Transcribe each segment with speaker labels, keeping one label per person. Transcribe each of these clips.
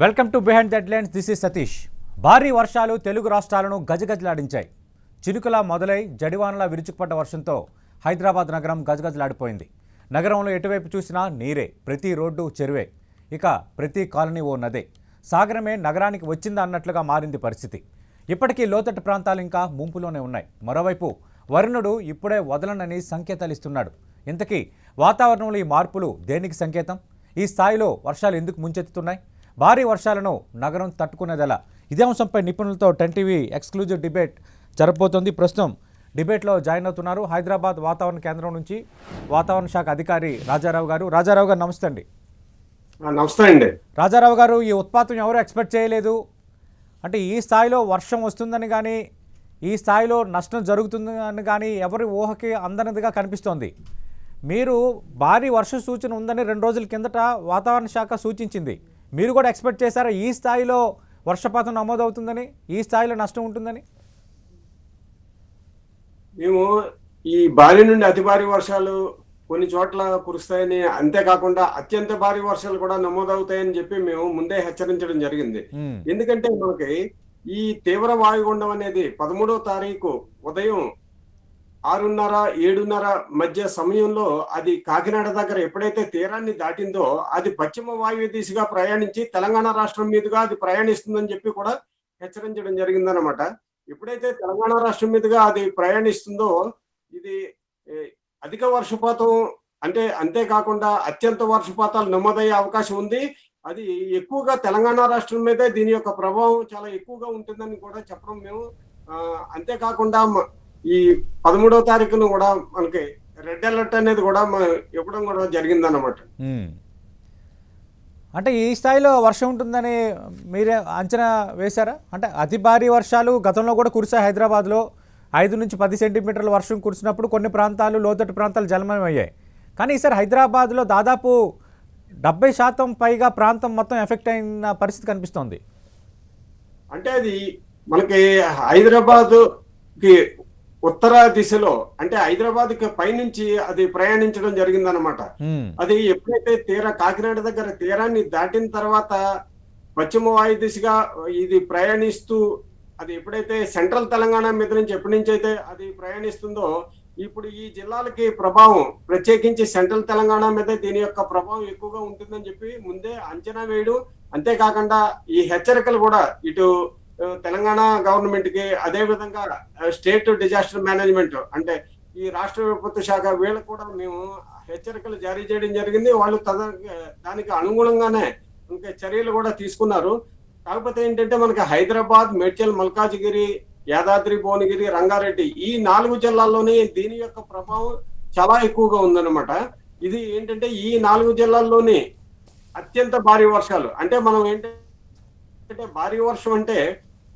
Speaker 1: Welcome to behind the headlines. This is Satish. భారీ వర్షాలు తెలుగు రాష్ట్రాలను గజగజలాడించాయి. చినుకులా మొదలై జడివానలా విరుచుకుపడ్డ వర్షంతో హైదరాబాద్ నగరం గజగజలాడిపోయింది. నగరంలో ఎటువైపు చూసినా నీరే, ప్రతి రోడ్డు చెరువే, ఇక ప్రతి కాలనీ ఓ నదే. సాగరమే నగరానికి వచ్చిందా అన్నట్లుగా మారింది పరిస్థితి. ఇప్పటికీ లోతట్టు ప్రాంతాలు ఇంకా ముంపులోనే ఉన్నాయి. మరోవైపు వరుణుడు ఇప్పుడే వదలనని సంకేతాలు ఇస్తున్నాడు. ఇంతకీ వాతావరణంలో ఈ మార్పులు దేనికి సంకేతం? ఈ స్థాయిలో వర్షాలు ఎందుకు ముంచెత్తుతున్నాయి? భారీ వర్షాలను నగరం తట్టుకునేదెలా? ఇదే అంశంపై నిపుణులతో 10 టీవీ ఎక్స్క్లూజివ్ డిబేట్ జరగబోతోంది. ప్రస్తుతం డిబేట్లో జాయిన్ అవుతున్నారు హైదరాబాద్ వాతావరణ కేంద్రం నుంచి వాతావరణ శాఖ అధికారి రాజారావు గారు. రాజారావు గారు నమస్తే అండి.
Speaker 2: నమస్తే అండి.
Speaker 1: రాజారావు గారు, ఈ ఉత్పాతం ఎవరు ఎక్స్పెక్ట్ చేయలేదు. అంటే ఈ స్థాయిలో వర్షం వస్తుందని కానీ, ఈ స్థాయిలో నష్టం జరుగుతుందని కానీ ఎవరి ఊహకి అందనిదిగా కనిపిస్తోంది. మీరు భారీ వర్ష సూచన ఉందని 2 రోజుల కిందట వాతావరణ శాఖ సూచించింది. మీరు కూడా ఎక్స్పెక్ట్ చేశారా ఈ స్థాయిలో వర్షపాతం నమోదవుతుందని, ఈ స్థాయిలో నష్టం ఉంటుందని?
Speaker 2: మేము ఈ భారీ నుండి అతి భారీ వర్షాలు కొన్ని చోట్ల కురుస్తాయని, అంతేకాకుండా అత్యంత భారీ వర్షాలు కూడా నమోదవుతాయని చెప్పి మేము ముందే హెచ్చరించడం జరిగింది. ఎందుకంటే మనకి ఈ తీవ్ర వాయుగుండం అనేది 13వ తారీఖు ఉదయం 6:30, 7:30 మధ్య సమయంలో అది కాకినాడ దగ్గర ఎప్పుడైతే తీరాన్ని దాటిందో అది పశ్చిమ వాయువ్య దిశగా ప్రయాణించి తెలంగాణ రాష్ట్రం మీదుగా అది ప్రయాణిస్తుందని చెప్పి కూడా హెచ్చరించడం జరిగిందనమాట. ఎప్పుడైతే తెలంగాణ రాష్ట్రం మీదుగా అది ప్రయాణిస్తుందో ఇది అధిక వర్షపాతం అంటే, అంతేకాకుండా అత్యంత వర్షపాతాలు నమోదయ్యే అవకాశం ఉంది. అది ఎక్కువగా తెలంగాణ రాష్ట్రం మీదే దీని యొక్క ప్రభావం చాలా ఎక్కువగా ఉంటుందని కూడా చెప్పడం మేము. అంతేకాకుండా ఈ 13వ తారీఖును కూడా మనకి రెడ్ అలర్ట్ అనేది కూడా ఇవ్వడం కూడా జరిగిందన్నమాట.
Speaker 1: అంటే ఈ స్థాయిలో వర్షం ఉంటుందని మీరే అంచనా వేశారా? అంటే అతి భారీ వర్షాలు గతంలో కూడా కురిశాయి. హైదరాబాద్లో 5 నుంచి 10 సెంటీమీటర్ల వర్షం కురిసినప్పుడు కొన్ని ప్రాంతాలు, లోతట్టు ప్రాంతాలు జలమయం అయ్యాయి. కానీ ఈసారి హైదరాబాద్లో దాదాపు 70% పైగా ప్రాంతం మొత్తం ఎఫెక్ట్ అయిన పరిస్థితి కనిపిస్తోంది.
Speaker 2: అంటే అది మనకి హైదరాబాద్కి ఉత్తర దిశలో, అంటే హైదరాబాద్ కి పైనుంచి అది ప్రయాణించడం జరిగిందనమాట. అది ఎప్పుడైతే కాకినాడ దగ్గర తీరాన్ని దాటిన తర్వాత పశ్చిమ వాయు దిశగా ఇది ప్రయాణిస్తూ అది ఎప్పుడైతే సెంట్రల్ తెలంగాణ మీద నుంచి ఎప్పటి నుంచి అయితే అది ప్రయాణిస్తుందో ఇప్పుడు ఈ జిల్లాలకి ప్రభావం, ప్రత్యేకించి సెంట్రల్ తెలంగాణ మీద దీని యొక్క ప్రభావం ఎక్కువగా ఉంటుందని చెప్పి ముందే అంచనా వేయడం. అంతేకాకుండా ఈ హెచ్చరికలు కూడా ఇటు తెలంగాణ గవర్నమెంట్ కి, అదే విధంగా స్టేట్ డిజాస్టర్ మేనేజ్మెంట్ అంటే ఈ రాష్ట్ర విపత్తు శాఖ వీళ్ళకి కూడా మేము హెచ్చరికలు జారీ చేయడం జరిగింది. వాళ్ళు దానికి అనుగుణంగానే ఇంకా చర్యలు కూడా తీసుకున్నారు. కాకపోతే ఏంటంటే మనకి హైదరాబాద్, మేడ్చల్, మల్కాజిగిరి, యాదాద్రి, భువనగిరి, రంగారెడ్డి ఈ 4 జిల్లాల్లోనే దీని యొక్క ప్రభావం చాలా ఎక్కువగా ఉందన్నమాట. ఇది ఏంటంటే ఈ 4 జిల్లాల్లోనే అత్యంత భారీ వర్షాలు, అంటే మనం ఏంటంటే భారీ వర్షం అంటే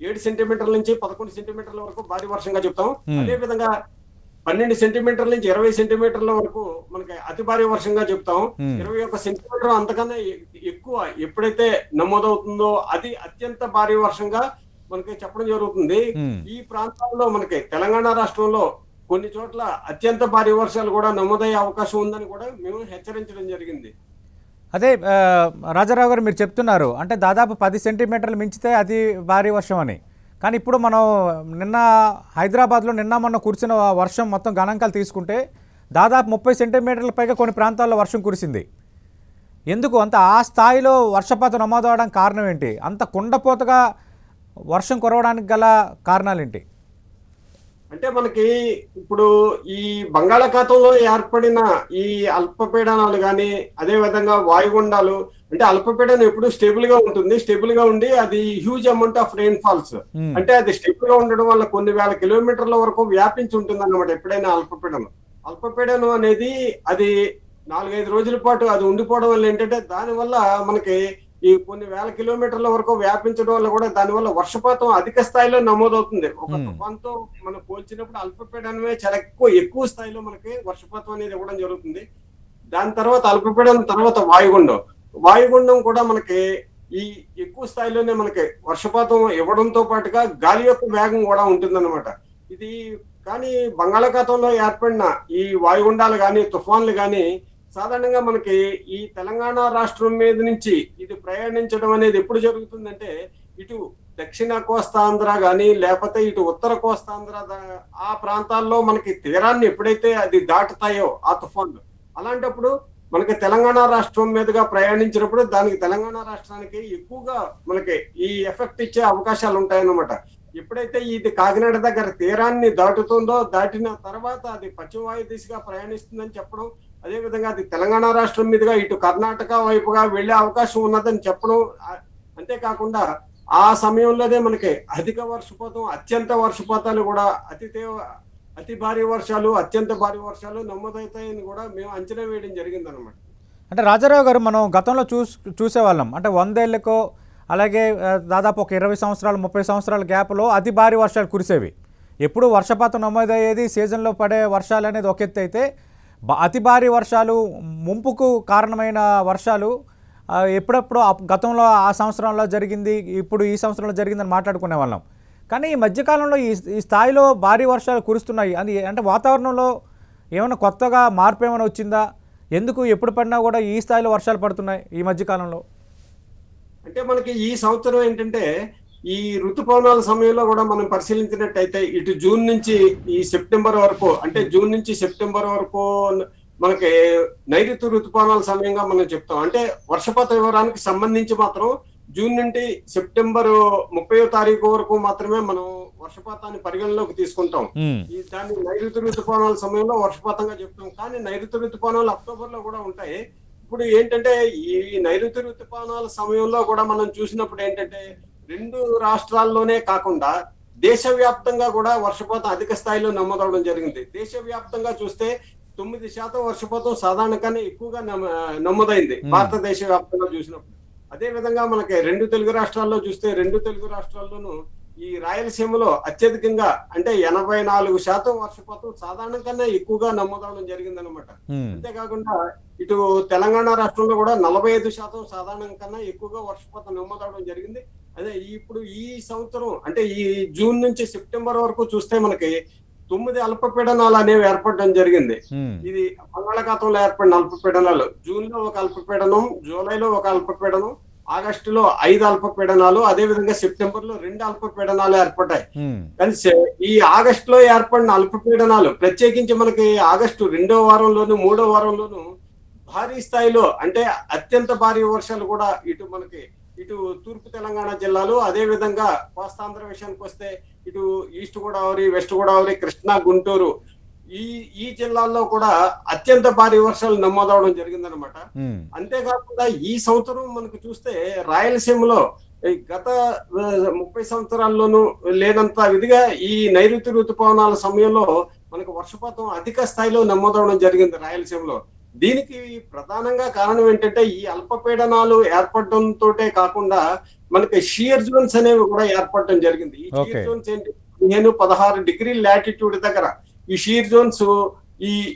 Speaker 2: 7 సెంటీమీటర్ల నుంచి 11 సెంటీమీటర్ల వరకు భారీ వర్షంగా చెప్తాం. అదే విధంగా 12 సెంటీమీటర్ల నుంచి 20 సెంటీమీటర్ల వరకు మనకి అతి భారీ వర్షంగా చెప్తాం. 21 సెంటీమీటర్ అంతకన్నా ఎక్కువ ఎప్పుడైతే నమోదవుతుందో అది అత్యంత భారీ వర్షంగా మనకి చెప్పడం జరుగుతుంది. ఈ ప్రాంతాల్లో మనకి తెలంగాణ రాష్ట్రంలో కొన్ని చోట్ల అత్యంత భారీ వర్షాలు కూడా నమోదయ్యే అవకాశం ఉందని కూడా మేము హెచ్చరించడం జరిగింది.
Speaker 1: అదే రాజారావు గారు, మీరు చెప్తున్నారు అంటే దాదాపు 10 సెంటీమీటర్లు మించితే అది భారీ వర్షం అని. కానీ ఇప్పుడు మనం నిన్న హైదరాబాద్లో మొన్న కురిసిన వర్షం మొత్తం గణాంకాలు తీసుకుంటే దాదాపు 30 సెంటీమీటర్ల పైగా కొన్ని ప్రాంతాల్లో వర్షం కురిసింది. ఎందుకు అంత ఆ స్థాయిలో వర్షపాతం నమోదవడానికి కారణం ఏంటి? అంత కుండపోతగా వర్షం కురవడానికి గల కారణాలు ఏంటి?
Speaker 2: అంటే మనకి ఇప్పుడు ఈ బంగాళాఖాతంలో ఏర్పడిన ఈ అల్పపీడనాలు కానీ, అదే విధంగా వాయుగుండాలు, అంటే అల్పపీడనం ఎప్పుడు స్టేబుల్ గా ఉంటుంది. స్టేబుల్ గా ఉండి అది huge amount of rain falls, అంటే అది స్టేబుల్ గా ఉండడం వల్ల కొన్ని వేల కిలోమీటర్ల వరకు వ్యాపించి ఉంటుంది అన్నమాట. ఎప్పుడైనా అల్పపీడనం అనేది అది 4-5 రోజుల పాటు అది ఉండిపోవడం వల్ల ఏంటంటే దానివల్ల మనకి ఈ కొన్ని వేల కిలోమీటర్ల వరకు వ్యాపించడం వల్ల కూడా దానివల్ల వర్షపాతం అధిక స్థాయిలో నమోదవుతుంది. ఒక తుఫాన్తో మనం పోల్చినప్పుడు అల్పపీడనమే చాలా ఎక్కువ స్థాయిలో మనకి వర్షపాతం అనేది ఇవ్వడం జరుగుతుంది. దాని తర్వాత అల్పపీడనం తర్వాత వాయుగుండం కూడా మనకి ఈ ఎక్కువ స్థాయిలోనే మనకి వర్షపాతం ఇవ్వడంతో పాటుగా గాలి యొక్క వేగం కూడా ఉంటుందన్నమాట. ఇది కానీ బంగాళాఖాతంలో ఏర్పడిన ఈ వాయుగుండాలు కానీ, తుఫాన్లు కానీ సాధారణంగా మనకి ఈ తెలంగాణ రాష్ట్రం మీద నుంచి ఇది ప్రయాణించడం అనేది ఎప్పుడు జరుగుతుందంటే ఇటు దక్షిణ కోస్తాంధ్ర కానీ లేకపోతే ఇటు ఉత్తర కోస్తాంధ్ర ఆ ప్రాంతాల్లో మనకి తీరాన్ని ఎప్పుడైతే అది దాటుతాయో ఆ తుఫాన్లు, అలాంటప్పుడు మనకి తెలంగాణ రాష్ట్రం మీదుగా ప్రయాణించినప్పుడు దానికి తెలంగాణ రాష్ట్రానికి ఎక్కువగా మనకి ఈ ఎఫెక్ట్ ఇచ్చే అవకాశాలు ఉంటాయన్నమాట. ఎప్పుడైతే ఇది కాకినాడ దగ్గర తీరాన్ని దాటుతుందో దాటిన తర్వాత అది పశ్చిమ వాయు దిశగా ప్రయాణిస్తుందని చెప్పడం, అదేవిధంగా అది తెలంగాణ రాష్ట్రం మీదుగా ఇటు కర్ణాటక వైపుగా వెళ్లే అవకాశం ఉన్నదని చెప్పడం, అంతేకాకుండా ఆ సమయంలోనే మనకి అధిక వర్షపాతం, అత్యంత వర్షపాతాలు కూడా అతి భారీ వర్షాలు, అత్యంత భారీ వర్షాలు నమోదవుతాయని కూడా మేము అంచనా వేయడం జరిగింది అనమాట.
Speaker 1: అంటే రాజారావు గారు, మనం గతంలో చూసేవాళ్ళం, అంటే 100 ఏళ్ళకో అలాగే దాదాపు ఒక 20 సంవత్సరాలు 30 సంవత్సరాల గ్యాప్లో అతి భారీ వర్షాలు కురిసేవి. ఎప్పుడు వర్షపాతం నమోదయ్యేది, సీజన్లో పడే వర్షాలు అనేది ఒక ఎత్తు అయితే, అతి భారీ వర్షాలు, ముంపుకు కారణమైన వర్షాలు ఎప్పుడెప్పుడు గతంలో ఆ సంవత్సరంలో జరిగింది, ఇప్పుడు ఈ సంవత్సరంలో జరిగిందని మాట్లాడుకునే వాళ్ళం. కానీ ఈ మధ్యకాలంలో ఈ స్థాయిలో భారీ వర్షాలు కురుస్తున్నాయి అని అంటే వాతావరణంలో ఏమైనా కొత్తగా మార్పు ఏమైనా వచ్చిందా? ఎందుకు ఎప్పుడు పడినా కూడా ఈ స్థాయిలో వర్షాలు పడుతున్నాయి ఈ మధ్యకాలంలో?
Speaker 2: అంటే మనకి ఈ సంవత్సరం ఏంటంటే ఈ ఋతుపవనాల సమయంలో కూడా మనం పరిశీలించినట్టయితే ఇటు జూన్ నుంచి ఈ సెప్టెంబర్ వరకు, అంటే జూన్ నుంచి సెప్టెంబర్ వరకు మనకి నైరుతి ఋతుపవనాల సమయంగా మనం చెప్తాం. అంటే వర్షపాత వివరానికి సంబంధించి మాత్రం జూన్ నుండి సెప్టెంబర్ 30వ తారీఖు వరకు మాత్రమే మనం వర్షపాతాన్ని పరిగణలోకి తీసుకుంటాం. దాన్ని నైరుతి ఋతుపవనాల సమయంలో వర్షపాతంగా చెప్తాం. కానీ నైరుతి ఋతుపవనాలు అక్టోబర్ లో కూడా ఉంటాయి. ఇప్పుడు ఏంటంటే ఈ నైరుతి ఋతుపవనాల సమయంలో కూడా మనం చూసినప్పుడు ఏంటంటే 2 రాష్ట్రాల్లోనే కాకుండా దేశవ్యాప్తంగా కూడా వర్షపాతం అధిక స్థాయిలో నమోదవడం జరిగింది. దేశవ్యాప్తంగా చూస్తే 9% వర్షపాతం సాధారణ కన్నా ఎక్కువగా నమోదైంది భారతదేశ వ్యాప్తంగా చూసినప్పుడు. అదే విధంగా మనకి 2 తెలుగు రాష్ట్రాల్లో చూస్తే 2 తెలుగు రాష్ట్రాల్లోనూ ఈ రాయలసీమలో అత్యధికంగా అంటే 84% వర్షపాతం సాధారణ కన్నా ఎక్కువగా నమోదవడం జరిగిందనమాట. అంతేకాకుండా ఇటు తెలంగాణ రాష్ట్రంలో కూడా 45% సాధారణం కన్నా ఎక్కువగా వర్షపాతం నమోదవడం జరిగింది. అదే ఇప్పుడు ఈ సంవత్సరం అంటే ఈ జూన్ నుంచి సెప్టెంబర్ వరకు చూస్తే మనకి 9 అల్పపీడనాలు అనేవి ఏర్పడడం జరిగింది. ఇది బంగాళాఖాతంలో ఏర్పడిన అల్పపీడనాలు. జూన్ లో ఒక అల్పపీడనం, జూలైలో ఒక అల్పపీడనం, ఆగస్టులో 5 అల్పపీడనాలు, అదే విధంగా సెప్టెంబర్ లో 2 అల్పపీడనాలు ఏర్పడ్డాయి. కానీ ఈ ఆగస్టులో ఏర్పడిన అల్పపీడనాలు ప్రత్యేకించి మనకి ఆగస్టు 2వ వారంలోను 3వ వారంలోను భారీ స్థాయిలో అంటే అత్యంత భారీ వర్షాలు కూడా ఇటు తూర్పు తెలంగాణ జిల్లాలు, అదే విధంగా కోస్తాంధ్ర విషయానికి వస్తే ఇటు ఈస్ట్ గోదావరి, వెస్ట్ గోదావరి, కృష్ణా, గుంటూరు ఈ జిల్లాల్లో కూడా అత్యంత భారీ వర్షాలు నమోదవడం జరిగిందనమాట. అంతేకాకుండా ఈ సంవత్సరం మనకు చూస్తే రాయలసీమలో గత 30 సంవత్సరాల్లోనూ లేనంత విధిగా ఈ నైరుతి ఋతుపవనాల సమయంలో మనకు వర్షపాతం అధిక స్థాయిలో నమోదవడం జరిగింది రాయలసీమలో. దీనికి ప్రధానంగా కారణం ఏంటంటే ఈ అల్పపీడనాలు ఏర్పడటంతో కాకుండా మనకి షియర్ జోన్స్ అనేవి కూడా ఏర్పడటం జరిగింది. ఈ షియర్ జోన్స్ ఏంటి, 15-16 డిగ్రీ లాటిట్యూడ్ దగ్గర ఈ షియర్ జోన్స్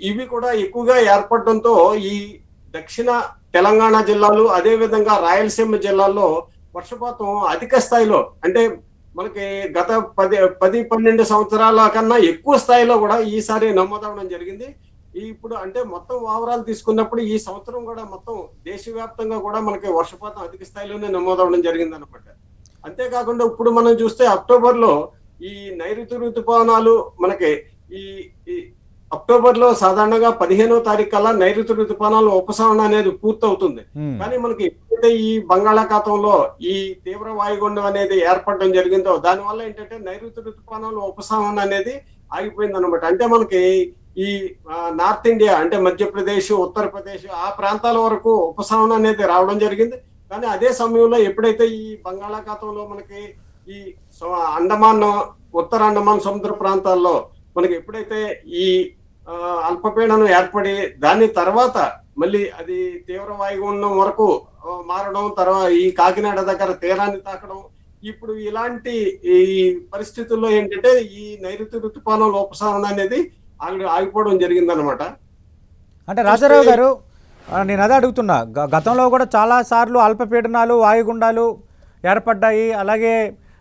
Speaker 2: ఇవి కూడా ఎక్కువగా ఏర్పడటంతో ఈ దక్షిణ తెలంగాణ జిల్లాలు, అదే విధంగా రాయలసీమ జిల్లాల్లో వర్షపాతం అధిక స్థాయిలో అంటే మనకి గత 10-12 సంవత్సరాల కన్నా ఎక్కువ స్థాయిలో కూడా ఈసారి నమోదవడం జరిగింది. ఇప్పుడు అంటే మొత్తం ఓవరాల్ తీసుకున్నప్పుడు ఈ సంవత్సరం కూడా మొత్తం దేశవ్యాప్తంగా కూడా మనకి వర్షపాతం అధిక స్థాయిలోనే నమోదవడం జరిగింది అనమాట. అంతేకాకుండా ఇప్పుడు మనం చూస్తే అక్టోబర్ లో ఈ నైరుతి ఋతుపవనాలు మనకి ఈ అక్టోబర్ లో సాధారణంగా 15వ తారీఖు కల్లా నైరుతి ఋతుపవనాలు ఉపశమనం అనేది పూర్తవుతుంది. కానీ మనకి ఎప్పుడైతే ఈ బంగాళాఖాతంలో ఈ తీవ్ర వాయుగుండం అనేది ఏర్పడడం జరిగిందో దానివల్ల ఏంటంటే నైరుతి ఋతుపవనాలు ఉపశమనం అనేది ఆగిపోయింది అనమాట. అంటే మనకి ఈ నార్త్ ఇండియా అంటే మధ్యప్రదేశ్, ఉత్తరప్రదేశ్ ఆ ప్రాంతాల వరకు ఉపశమనం అనేది రావడం జరిగింది. కానీ అదే సమయంలో ఎప్పుడైతే ఈ బంగాళాఖాతంలో మనకి ఈ అండమాన్, ఉత్తర అండమాన్ సముద్ర ప్రాంతాల్లో మనకి ఎప్పుడైతే ఈ అల్పపీడనం ఏర్పడి దాని తర్వాత మళ్ళీ అది తీవ్ర వాయుగుండం వరకు మారడం, తర్వాత ఈ కాకినాడ దగ్గర తీరాన్ని తాకడం, ఇప్పుడు ఇలాంటి ఈ పరిస్థితుల్లో ఏంటంటే ఈ నైరుతి ఋతుపవనాల ఉపశమనం అనేది ఆగిపోవడం జరిగిందనమాట.
Speaker 1: అంటే రాజారావు గారు, నేను అదే అడుగుతున్నా, గతంలో కూడా చాలా సార్లు అల్పపీడనాలు, వాయుగుండాలు ఏర్పడ్డాయి. అలాగే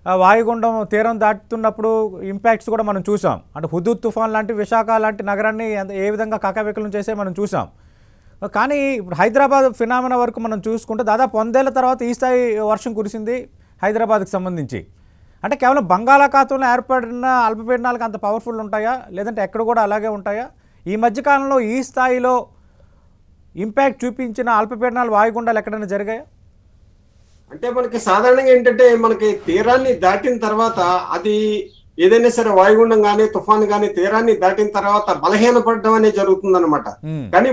Speaker 1: వాయుగుండం తీరం దాటుతున్నప్పుడు ఇంపాక్ట్స్ కూడా మనం చూసాం. అంటే హుదూద్ తుఫాన్ లాంటి, విశాఖ లాంటి నగరాన్ని ఏ విధంగా కకావికలం చేసే మనం చూసాం. కానీ ఇప్పుడు హైదరాబాద్ ఫినామినా వరకు మనం చూసుకుంటే దాదాపు 100 ఏళ్ల తర్వాత ఈ స్థాయి వర్షం కురిసింది హైదరాబాద్కి సంబంధించి. అంటే కేవలం బంగాళాఖాతంలో ఏర్పడిన అల్పపీడనాలకు అంత పవర్ఫుల్ ఉంటాయా, లేదంటే ఎక్కడ కూడా అలాగే ఉంటాయా? ఈ మధ్యకాలంలో ఈ స్థాయిలో ఇంపాక్ట్ చూపించిన అల్పపీడనాలు వాయుగుండాలు ఎక్కడైనా జరిగాయా?
Speaker 2: అంటే మనకి సాధారణంగా ఏంటంటే మనకి తీరాన్ని దాటిన తర్వాత అది ఏదైనా సరే వాయుగుండం కానీ తుఫాను కానీ తీరాన్ని దాటిన తర్వాత బలహీనపడడం అనేది జరుగుతుంది అనమాట. కానీ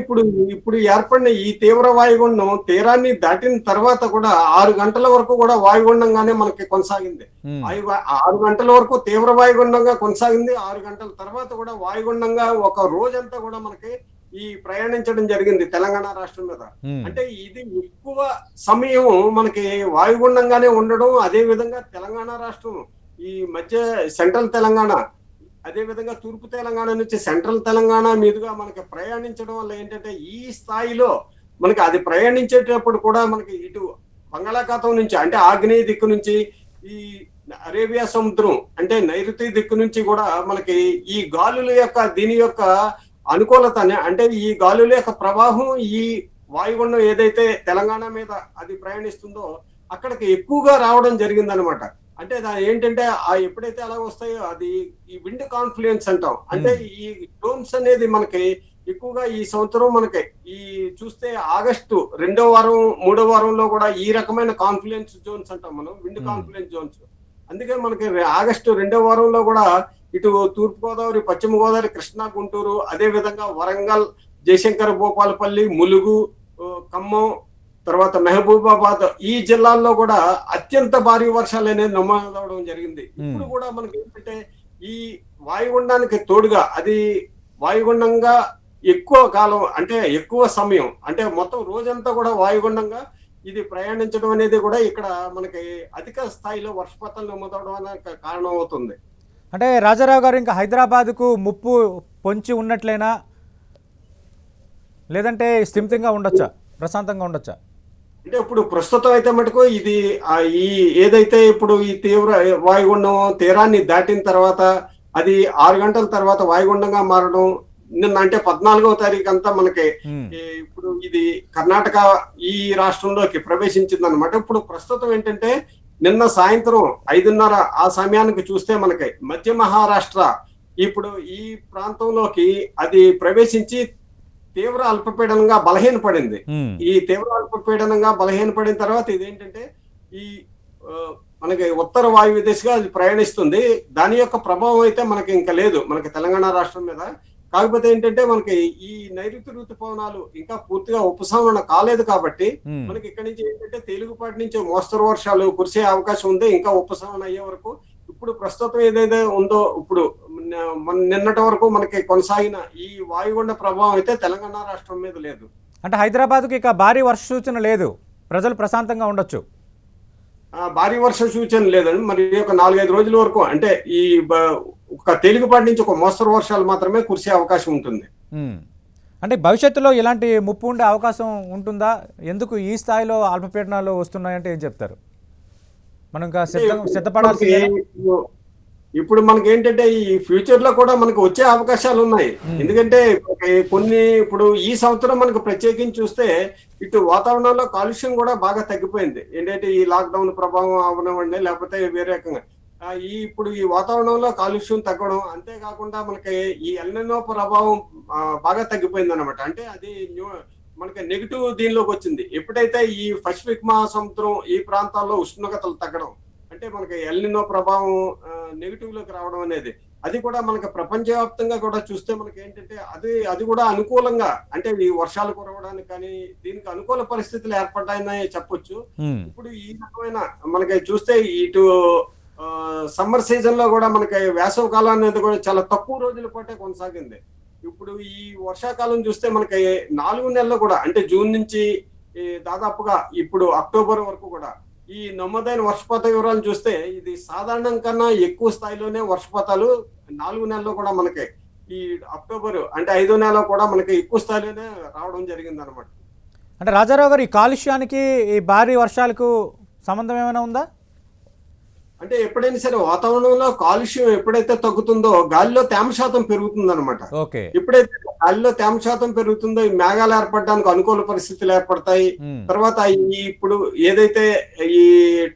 Speaker 2: ఇప్పుడు ఏర్పడిన ఈ తీవ్ర వాయుగుండం తీరాన్ని దాటిన తర్వాత కూడా 6 గంటల వరకు కూడా వాయుగుండంగానే మనకి కొనసాగింది. 6 గంటల వరకు తీవ్ర వాయుగుండంగా కొనసాగింది. 6 గంటల తర్వాత కూడా వాయుగుండంగా ఒక రోజంతా కూడా మనకి ఈ ప్రయాణించడం జరిగింది తెలంగాణ రాష్ట్రం మీద. అంటే ఇది ఎక్కువ సమయం మనకి వాయుగుండంగానే ఉండడం, అదే విధంగా తెలంగాణ రాష్ట్రం ఈ మధ్య సెంట్రల్ తెలంగాణ, అదే విధంగా తూర్పు తెలంగాణ నుంచి సెంట్రల్ తెలంగాణ మీదుగా మనకి ప్రయాణించడం వల్ల ఏంటంటే ఈ స్థాయిలో మనకి అది ప్రయాణించేటప్పుడు కూడా మనకి ఇటు బంగాళాఖాతం నుంచి అంటే ఆగ్నేయ దిక్కు నుంచి ఈ అరేబియా సముద్రం అంటే నైరుతి దిక్కు నుంచి కూడా మనకి ఈ గాలుల యొక్క దీని యొక్క అనుకూలత అంటే ఈ గాలుల యొక్క ప్రవాహం ఈ వాయుగుండం ఏదైతే తెలంగాణ మీద అది ప్రయాణిస్తుందో అక్కడికి ఎక్కువగా రావడం జరిగిందనమాట. అంటే ఏంటంటే ఎప్పుడైతే అలా వస్తాయో అది ఈ విండ్ కాన్ఫ్లుయెన్స్ అంటాం. అంటే ఈ జోన్స్ అనేది మనకి ఎక్కువగా ఈ సంవత్సరం మనకి ఈ చూస్తే ఆగస్టు 2వ వారం 3వ వారంలో కూడా ఈ రకమైన కాన్ఫ్లుయెన్స్ జోన్స్ అంటాం మనం, విండ్ కాన్ఫ్లుయెన్స్ జోన్స్. అందుకే మనకి ఆగస్టు 2వ వారంలో కూడా ఇటు తూర్పుగోదావరి, పశ్చిమ గోదావరి, కృష్ణా, గుంటూరు, అదే విధంగా వరంగల్, జయశంకర్, భూపాలపల్లి, ములుగు, ఖమ్మం, తర్వాత మహబూబాబాద్ ఈ జిల్లాల్లో కూడా అత్యంత భారీ వర్షాలు అనేది నమోదవడం జరిగింది. ఇప్పుడు కూడా మనకి ఏంటంటే ఈ వాయుగుండానికి తోడుగా అది వాయుగుండంగా ఎక్కువ కాలం అంటే ఎక్కువ సమయం అంటే మొత్తం రోజంతా కూడా వాయుగుండంగా ఇది ప్రయాణించడం అనేది కూడా ఇక్కడ మనకి అధిక స్థాయిలో వర్షపాతం నమోదవడం అనేది కారణం అవుతుంది.
Speaker 1: అంటే రాజారావు గారు, ఇంకా హైదరాబాద్కు ముప్పు పొంచి ఉన్నట్లేనా, లేదంటే స్థిమితంగా ఉండొచ్చా, ప్రశాంతంగా ఉండొచ్చా?
Speaker 2: అంటే ఇప్పుడు ప్రస్తుతం అయితే మటుకు ఇది ఈ ఏదైతే ఇప్పుడు ఈ తీవ్ర వాయుగుండం తీరాన్ని దాటిన తర్వాత అది 6 గంటల తర్వాత వాయుగుండంగా మారడం, నిన్న అంటే 14వ తారీఖు అంతా మనకి ఇప్పుడు ఇది కర్ణాటక ఈ రాష్ట్రంలోకి ప్రవేశించింది అనమాట. ఇప్పుడు ప్రస్తుతం ఏంటంటే నిన్న సాయంత్రం 5:30 ఆ సమయానికి చూస్తే మనకి మధ్య మహారాష్ట్ర ఇప్పుడు ఈ ప్రాంతంలోకి అది ప్రవేశించి తీవ్ర అల్పపీడనంగా బలహీనపడింది. ఈ తీవ్ర అల్పపీడనంగా బలహీనపడిన తర్వాత ఇదేంటంటే ఈ మనకి ఉత్తర వాయువ్య దిశగా అది ప్రయాణిస్తుంది. దాని యొక్క ప్రభావం అయితే మనకి ఇంకా లేదు మనకి తెలంగాణ రాష్ట్రం మీద. కాకపోతే ఏంటంటే మనకి ఈ నైరుతి ఋతుపవనాలు ఇంకా పూర్తిగా ఉపశమనం కాలేదు కాబట్టి మనకి ఇక్కడి నుంచి ఏంటంటే తేలికపాటి నుంచి మోస్తరు వర్షాలు కురిసే అవకాశం ఉంది ఇంకా ఉపశమనం అయ్యే వరకు. ఇప్పుడు ప్రస్తుతం ఏదైతే ఉందో ఇప్పుడు నిన్నటి వరకు మనకి కొనసాగిన ఈ వాయుగుండ ప్రభావం అయితే తెలంగాణ రాష్ట్రం మీద లేదు.
Speaker 1: అంటే హైదరాబాద్కి ఇక భారీ వర్ష సూచన లేదు, ప్రజలు ప్రశాంతంగా ఉండొచ్చు.
Speaker 2: భారీ వర్ష సూచన లేదండి. మరి ఒక 4-5 రోజుల వరకు అంటే ఈ ఒక తేలికపాటి నుంచి ఒక మోస్తరు వర్షాలు మాత్రమే కురిసే అవకాశం ఉంటుంది.
Speaker 1: అంటే భవిష్యత్తులో ఇలాంటి ముప్పు ఉండే అవకాశం ఉంటుందా? ఎందుకు ఈ స్థాయిలో అల్పపీడనాలు వస్తున్నాయంటే ఏం చెప్తారు? మనం ఇంకా సిద్ధపడాల్సి
Speaker 2: ఇప్పుడు మనకి ఏంటంటే ఈ ఫ్యూచర్ లో కూడా మనకు వచ్చే అవకాశాలు ఉన్నాయి. ఎందుకంటే కొన్ని ఇప్పుడు ఈ సంవత్సరం మనకు ప్రత్యేకించి చూస్తే ఇటు వాతావరణంలో కాలుష్యం కూడా బాగా తగ్గిపోయింది. ఏంటంటే ఈ లాక్డౌన్ ప్రభావం అవనివ్వండి లేకపోతే వేరే రకంగా ఇప్పుడు ఈ వాతావరణంలో కాలుష్యం తగ్గడం, అంతేకాకుండా మనకి ఈ ఎల్నినో ప్రభావం బాగా తగ్గిపోయింది అనమాట. అంటే అది మనకి నెగిటివ్ దీనిలోకి వచ్చింది. ఎప్పుడైతే ఈ పసిఫిక్ మహాసముద్రం ఈ ప్రాంతాల్లో ఉష్ణోగ్రతలు తగ్గడం అంటే మనకి ఎల్నినో ప్రభావం నెగిటివ్ లోకి రావడం అనేది అది కూడా మనకి ప్రపంచవ్యాప్తంగా కూడా చూస్తే మనకి ఏంటంటే అది కూడా అనుకూలంగా అంటే ఈ వర్షాలు కురవడానికి కానీ దీనికి అనుకూల పరిస్థితులు ఏర్పడ్డాయని చెప్పొచ్చు. ఇప్పుడు ఈ రకమైన మనకి చూస్తే ఇటు సమ్మర్ సీజన్ లో కూడా మనకి వేసవి కాలం అనేది కూడా చాలా తక్కువ రోజుల పాటే కొనసాగింది. ఇప్పుడు ఈ వర్షాకాలం చూస్తే మనకి 4 నెలలు కూడా అంటే జూన్ నుంచి దాదాపుగా ఇప్పుడు అక్టోబర్ వరకు కూడా ఈ నమోదైన వర్షపాత వివరాలు చూస్తే ఇది సాధారణం కన్నా ఎక్కువ స్థాయిలోనే వర్షపాతాలు 4 నెలల్లో కూడా మనకి ఈ అక్టోబర్ అంటే 5వ నెల కూడా మనకి ఎక్కువ స్థాయిలోనే రావడం జరిగింది అనమాట.
Speaker 1: అంటే రాజారావు గారు, ఈ కాలుష్యానికి ఈ భారీ వర్షాలకు సంబంధం ఏమైనా ఉందా?
Speaker 2: అంటే ఎప్పుడైనా సరే వాతావరణంలో కాలుష్యం ఎప్పుడైతే తగ్గుతుందో గాలిలో తేమ శాతం పెరుగుతుంది అనమాట.
Speaker 1: ఓకే.
Speaker 2: ఎప్పుడైతే గాలిలో తేమ శాతం పెరుగుతుందో ఈ మేఘాలు ఏర్పడడానికి అనుకూల పరిస్థితులు ఏర్పడతాయి. తర్వాత ఇప్పుడు ఏదైతే ఈ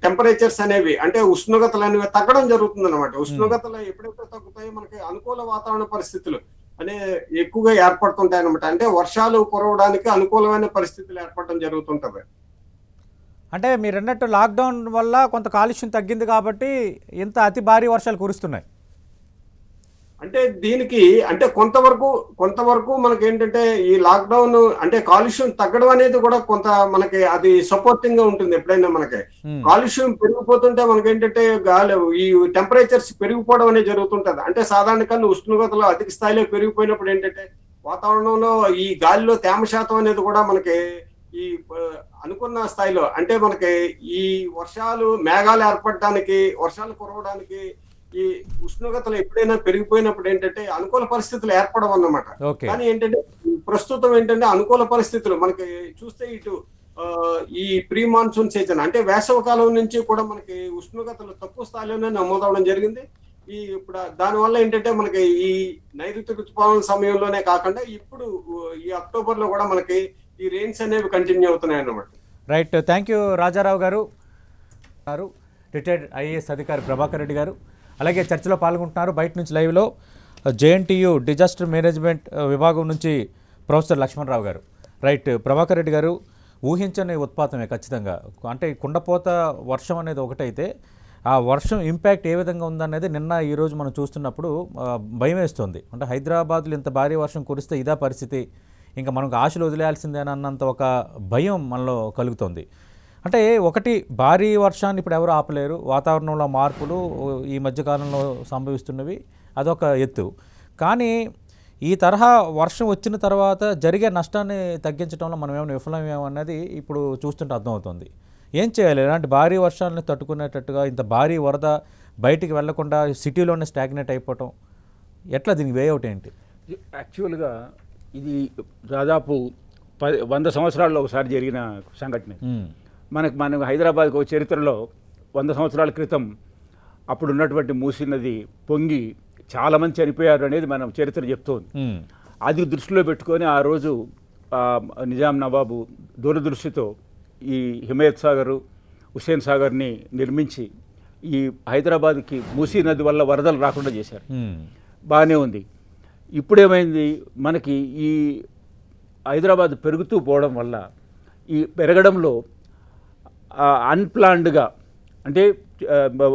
Speaker 2: టెంపరేచర్స్ అనేవి అంటే ఉష్ణోగ్రతలు అనేవి తగ్గడం జరుగుతుంది అనమాట. ఉష్ణోగ్రతలు ఎప్పుడైతే తగ్గుతాయో మనకి అనుకూల వాతావరణ పరిస్థితులు అనే ఎక్కువగా ఏర్పడుతుంటాయి అనమాట. అంటే వర్షాలు కురవడానికి అనుకూలమైన పరిస్థితులు ఏర్పడడం జరుగుతుంటది.
Speaker 1: అంటే మీరు అన్నట్టు లాక్డౌన్ వల్ల కొంత కాలుష్యం తగ్గింది కాబట్టి ఇంత అతి భారీ వర్షాలు కురుస్తున్నాయి.
Speaker 2: అంటే దీనికి అంటే కొంతవరకు మనకి ఏంటంటే ఈ లాక్డౌన్ అంటే కాలుష్యం తగ్గడం అనేది కూడా కొంత మనకి అది సపోర్టింగ్ గా ఉంటుంది. ఎప్పుడైనా మనకి కాలుష్యం పెరిగిపోతుంటే మనకి ఏంటంటే గాలి ఈ టెంపరేచర్స్ పెరిగిపోవడం అనేది జరుగుతుంటది. అంటే సాధారణ కన్నా ఉష్ణోగ్రతలు అధిక స్థాయిలో పెరిగిపోయినప్పుడు ఏంటంటే వాతావరణంలో ఈ గాలిలో తేమ శాతం అనేది కూడా మనకి ఈ అనుకున్న స్థాయిలో అంటే మనకి ఈ వర్షాలు మేఘాలు ఏర్పడటానికి వర్షాలు కురవడానికి ఈ ఉష్ణోగ్రతలు ఎప్పుడైనా పెరిగిపోయినప్పుడు ఏంటంటే అనుకూల పరిస్థితులు ఏర్పడవు అన్నమాట. కానీ ఏంటంటే ప్రస్తుతం ఏంటంటే అనుకూల పరిస్థితులు మనకి చూస్తే ఇటు ఈ ప్రీ మాన్సూన్ సీజన్ అంటే వేసవ కాలం నుంచి కూడా మనకి ఉష్ణోగ్రతలు తక్కువ స్థాయిలోనే నమోదవడం జరిగింది. ఇప్పుడు దానివల్ల ఏంటంటే మనకి ఈ నైరుతి ఋతుపవనాల సమయంలోనే కాకుండా ఇప్పుడు ఈ అక్టోబర్ లో కూడా మనకి ఈ రెయిన్స్ అనేవి కంటిన్యూ అవుతున్నాయి అన్నమాట.
Speaker 1: రైట్, థ్యాంక్ యూ రాజారావు గారు. రిటైర్డ్ ఐఏఎస్ అధికారి ప్రభాకర్ రెడ్డి గారు అలాగే చర్చలో పాల్గొంటున్నారు. బయట నుంచి లైవ్లో జేఎన్టీయూ డిజాస్టర్ మేనేజ్మెంట్ విభాగం నుంచి ప్రొఫెసర్ లక్ష్మణరావు గారు. రైట్, ప్రభాకర్ రెడ్డి గారు ఊహించని ఉత్పాతమే ఖచ్చితంగా. అంటే కుండపోత వర్షం అనేది ఒకటైతే ఆ వర్షం ఇంపాక్ట్ ఏ విధంగా ఉందనేది నిన్న ఈరోజు మనం చూస్తున్నప్పుడు భయం వేస్తుంది. అంటే హైదరాబాద్లో ఇంత భారీ వర్షం కురిస్తే ఇదా పరిస్థితి, ఇంకా మనకు ఆశలు వదిలేయాల్సిందేనన్నంత ఒక భయం మనలో కలుగుతుంది. అంటే ఒకటి భారీ వర్షాన్ని ఇప్పుడు ఎవరు ఆపలేరు, వాతావరణంలో మార్పులు ఈ మధ్యకాలంలో సంభవిస్తున్నవి అదొక ఎత్తు. కానీ ఈ తరహా వర్షం వచ్చిన తర్వాత జరిగే నష్టాన్ని తగ్గించడంలో మనం ఏమైనా విఫలమేమన్నది ఇప్పుడు చూస్తుంటే అర్థమవుతుంది. ఏం చేయాలి? ఇలాంటి భారీ వర్షాలను తట్టుకునేటట్టుగా ఇంత భారీ వరద బయటికి వెళ్లకుండా సిటీలోనే స్టాగ్నేట్ అయిపోవటం ఎట్లా, దీనికి వేఅవుట్ ఏంటి?
Speaker 3: యాక్చువల్గా ఇది దాదాపు 100 సంవత్సరాల్లో ఒకసారి జరిగిన సంఘటన. మనకు హైదరాబాద్కు చరిత్రలో 100 సంవత్సరాల క్రితం అప్పుడు ఉన్నటువంటి మూసీ నది పొంగి చాలామంది చనిపోయారు అనేది మనం చరిత్ర చెప్తోంది. అది దృష్టిలో పెట్టుకొని ఆ రోజు నిజాం నవాబు దూరదృష్టితో ఈ హిమాయత్ సాగరు, హుస్సేన్ సాగర్ని నిర్మించి ఈ హైదరాబాద్కి మూసీ నది వల్ల వరదలు రాకుండా చేశారు. బాగానే ఉంది. ఇప్పుడేమైంది, మనకి ఈ హైదరాబాద్ పెరుగుతూ పోవడం వల్ల ఈ పెరగడంలో అన్ప్లాన్డ్గా అంటే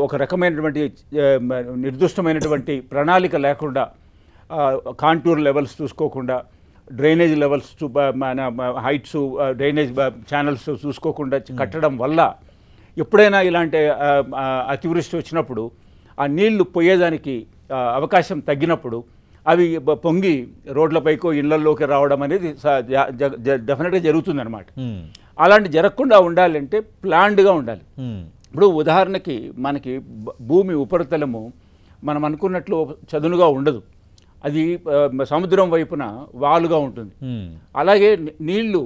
Speaker 3: ఒక రకమైనటువంటి నిర్దిష్టమైనటువంటి ప్రణాళిక లేకుండా కాంటూర్ లెవెల్స్ చూసుకోకుండా, డ్రైనేజ్ లెవెల్స్ మన హైట్స్, డ్రైనేజ్ ఛానల్స్ చూసుకోకుండా కట్టడం వల్ల ఎప్పుడైనా ఇలాంటి అతివృష్టి వచ్చినప్పుడు ఆ నీళ్లు పోయేదానికి అవకాశం తగ్గినప్పుడు అవి పొంగి రోడ్లపైకో ఇళ్లలోకి రావడం అనేది డెఫినెట్గా జరుగుతుంది అనమాట. అలాంటి జరగకుండా ఉండాలంటే ప్లాన్డ్గా ఉండాలి. ఇప్పుడు ఉదాహరణకి మనకి భూమి ఉపరితలము మనం అనుకున్నట్లు చదునుగా ఉండదు, అది సముద్రం వైపున వాలుగా ఉంటుంది. అలాగే నీళ్లు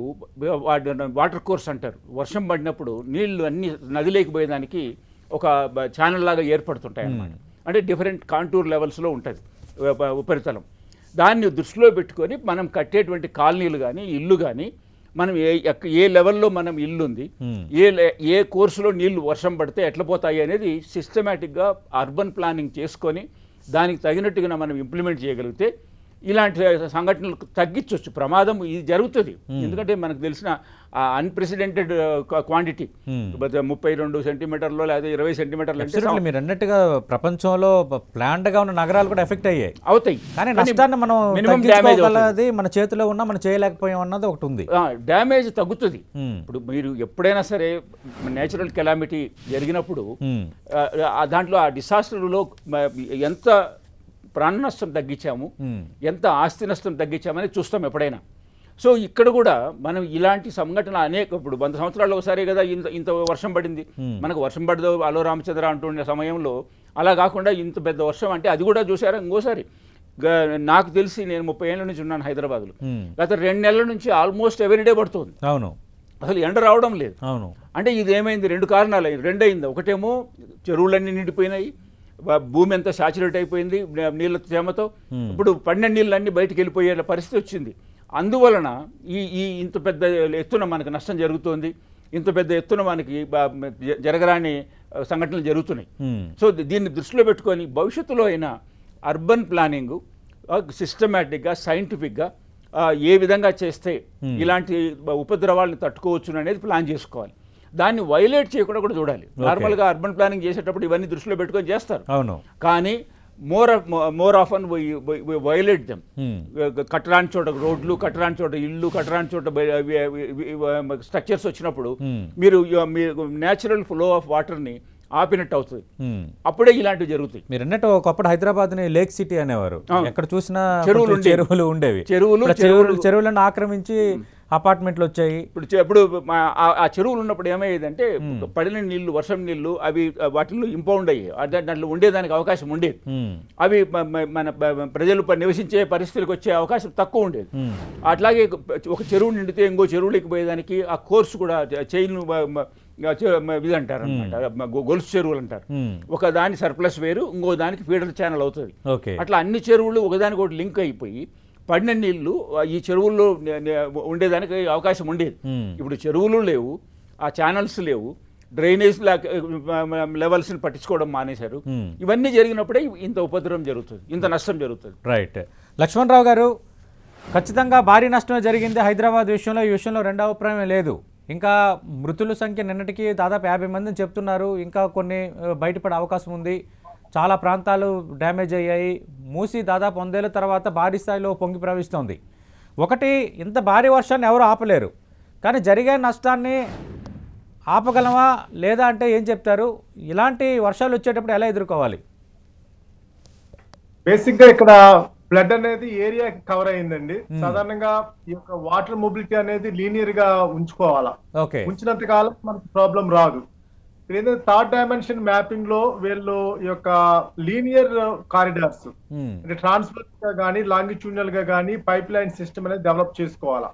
Speaker 3: వాటర్ కోర్స్ అంటారు, వర్షం పడినప్పుడు నీళ్లు అన్ని నదిలోకి పోయేదానికి ఒక ఛానల్ లాగా ఏర్పడుతుంటాయి అన్నమాట. అంటే డిఫరెంట్ కాంటూర్ లెవెల్స్లో ఉంటుంది ఉపరితలం. దాన్ని దృష్టిలో పెట్టుకొని మనం కట్టేటువంటి కాలనీలు కానీ ఇల్లు కానీ మనం ఏ లెవెల్లో మనం ఇల్లు ఉంది, ఏ కోర్సులో నీళ్లు వర్షం పడితే ఎట్లా పోతాయి అనేది సిస్టమేటిక్గా అర్బన్ ప్లానింగ్ చేసుకొని దానికి తగినట్టుగా మనం ఇంప్లిమెంట్ చేయగలిగితే ఇలాంటి సంఘటనలు తగ్గించవచ్చు. ప్రమాదం ఇది జరుగుతుంది, ఎందుకంటే మనకు తెలిసిన అన్ప్రెసిడెంటెడ్ క్వాంటిటీ 32 సెంటీమీటర్లు లేదా 20 సెంటీమీటర్లు అంటే
Speaker 1: మీరు అన్నట్టుగా ప్రపంచంలో ప్లాన్డ్గా ఉన్న నగరాలు కూడా ఎఫెక్ట్
Speaker 3: అవుతాయి.
Speaker 1: కానీ నష్టాన్ని మనం తగ్గించుకోగలది మన చేతిలో ఉన్నా మనం చేయలేకపోయాం అన్నది ఒకటి ఉంది.
Speaker 3: డ్యామేజ్ తగ్గుతుంది. ఇప్పుడు మీరు ఎప్పుడైనా సరే నేచురల్ కెలామిటీ జరిగినప్పుడు దాంట్లో ఆ డిసాస్టర్లో ఎంత ప్రాణ నష్టం తగ్గించాము, ఎంత ఆస్తి నష్టం తగ్గించామని చూస్తాం ఎప్పుడైనా. సో ఇక్కడ కూడా మనం ఇలాంటి సంఘటన ఇప్పుడు 100 సంవత్సరాలు ఒకసారి కదా ఇంత వర్షం పడింది, మనకు వర్షం పడదు అలో రామచంద్ర అంటుండే సమయంలో అలా కాకుండా ఇంత పెద్ద వర్షం అంటే అది కూడా చూసారా. ఇంకోసారి నాకు తెలిసి నేను 30 ఏళ్ళ నుంచి ఉన్నాను హైదరాబాద్లో, గత 2 నెలల నుంచి ఆల్మోస్ట్ ఎవ్రీడే పడుతుంది.
Speaker 1: అవును,
Speaker 3: అసలు ఎండ రావడం లేదు.
Speaker 1: అవును.
Speaker 3: అంటే ఇది ఏమైంది, రెండు కారణాలు రెండు అయింది. ఒకటేమో చెరువులన్నీ నిండిపోయినాయి, భూమి అంతా సాచురేట్ అయిపోయింది నీళ్ళ తేమతో. ఇప్పుడు పడిన నీళ్ళన్నీ బయటికి వెళ్ళిపోయే పరిస్థితి వచ్చింది. అందువలన ఈ ఇంత పెద్ద ఎత్తున మనకు నష్టం జరుగుతోంది, ఇంత పెద్ద ఎత్తున మనకి జరగరాని సంఘటనలు జరుగుతున్నాయి. సో దీన్ని దృష్టిలో పెట్టుకొని భవిష్యత్తులో అయినా అర్బన్ ప్లానింగ్ సిస్టమేటిక్గా సైంటిఫిక్గా ఏ విధంగా చేస్తే ఇలాంటి ఉపద్రవాలను తట్టుకోవచ్చు అనేది ప్లాన్ చేసుకోవాలి. దాన్ని వైలేట్ చేయకుండా కూడా చూడాలి. నార్మల్గా అర్బన్ ప్లానింగ్ చేసేటప్పుడు ఇవన్నీ దృష్టిలో పెట్టుకొని చేస్తారు. అవును. కానీ మోర్ ఆఫన్ వైలేట్ దెమ్. కట్టరాని చోట రోడ్లు, కట్టరాని చోట ఇళ్ళు, కట్టరాని చోట స్ట్రక్చర్స్ వచ్చినప్పుడు మీరు న్యాచురల్ ఫ్లో ఆఫ్ వాటర్ని ఆపినట్టు అవుతుంది. అప్పుడే ఇలాంటివి జరుగుతాయి.
Speaker 1: మీరు అన్నట్టు ఒకప్పుడు హైదరాబాద్ని లేక్ సిటీ అనేవారు. ఎక్కడ చూసినా చెరువులు ఉండేవి. చెరువులను ఆక్రమించి అపార్ట్మెంట్లు వచ్చాయి.
Speaker 3: ఇప్పుడు ఆ చెరువులు ఉన్నప్పుడు ఏమయ్యేదంటే పడిన నీళ్లు, వర్షం నీళ్లు అవి వాటిల్లో ఇంపౌండ్ అయ్యాయి, దాంట్లో ఉండేదానికి అవకాశం ఉండేది. అవి మన ప్రజలు నివసించే పరిస్థితులకు వచ్చే అవకాశం తక్కువ ఉండేది. అట్లాగే ఒక చెరువు నిండితే ఇంకో చెరువులోకి పోయేదానికి ఆ కోర్సు కూడా చైన్ ఇది అంటారు అనమాట, గొలుసు చెరువులు అంటారు. ఒక దాని సర్ప్లస్ వేరు, ఇంకో దానికి ఫీడర్ ఛానల్ అవుతుంది. అట్లా అన్ని చెరువులు ఒకదానికి ఒకటి లింక్ అయిపోయి పడిన నీళ్లు ఈ చెరువుల్లో ఉండేదానికి అవకాశం ఉండేది. ఇప్పుడు చెరువులు లేవు, ఆ ఛానల్స్ లేవు, డ్రైనేజ్ లెవెల్స్ని పట్టించుకోవడం మానేశారు. ఇవన్నీ జరిగినప్పుడే ఇంత ఉపద్రవం జరుగుతుంది, ఇంత నష్టం జరుగుతుంది.
Speaker 1: రైట్. లక్ష్మణరావు గారు, ఖచ్చితంగా భారీ నష్టమే జరిగింది హైదరాబాద్ విషయంలో. ఈ విషయంలో రెండో అభిప్రాయం లేదు. ఇంకా మృతుల సంఖ్య నిన్నటికి దాదాపు 50 మందిని చెప్తున్నారు. ఇంకా కొన్ని బయటపడే అవకాశం ఉంది. చాలా ప్రాంతాలు డ్యామేజ్ అయ్యాయి. మూసి దాదాపు 100 ఏళ్ళ తర్వాత భారీ స్థాయిలో పొంగి ప్రవహిస్తోంది. ఒకటి, ఇంత భారీ వర్షాన్ని ఎవరు ఆపలేరు, కానీ జరిగే నష్టాన్ని ఆపగలమా లేదా అంటే ఏం చెప్తారు? ఇలాంటి వర్షాలు వచ్చేటప్పుడు ఎలా ఎదుర్కోవాలి?
Speaker 4: బేసిక్గా ఇక్కడ ఫ్లడ్ అనేది ఏరియా కవర్ అయిందండి. సాధారణంగా ఈ యొక్క వాటర్ మొబిలిటీ అనేది లీనియర్ గా ఉంచుకోవాలా, ఉంచినంత కాలం మనకు ప్రాబ్లం రాదు. ఏదైతే థర్డ్ డైమెన్షన్ మ్యాపింగ్ లో వీళ్ళు ఈ యొక్క లీనియర్ కారిడార్స్ అంటే ట్రాన్స్ఫర్ గా కానీ లాంగిట్యూడినల్ గా కానీ పైప్ లైన్ సిస్టమ్ అనేది డెవలప్ చేసుకోవాలా.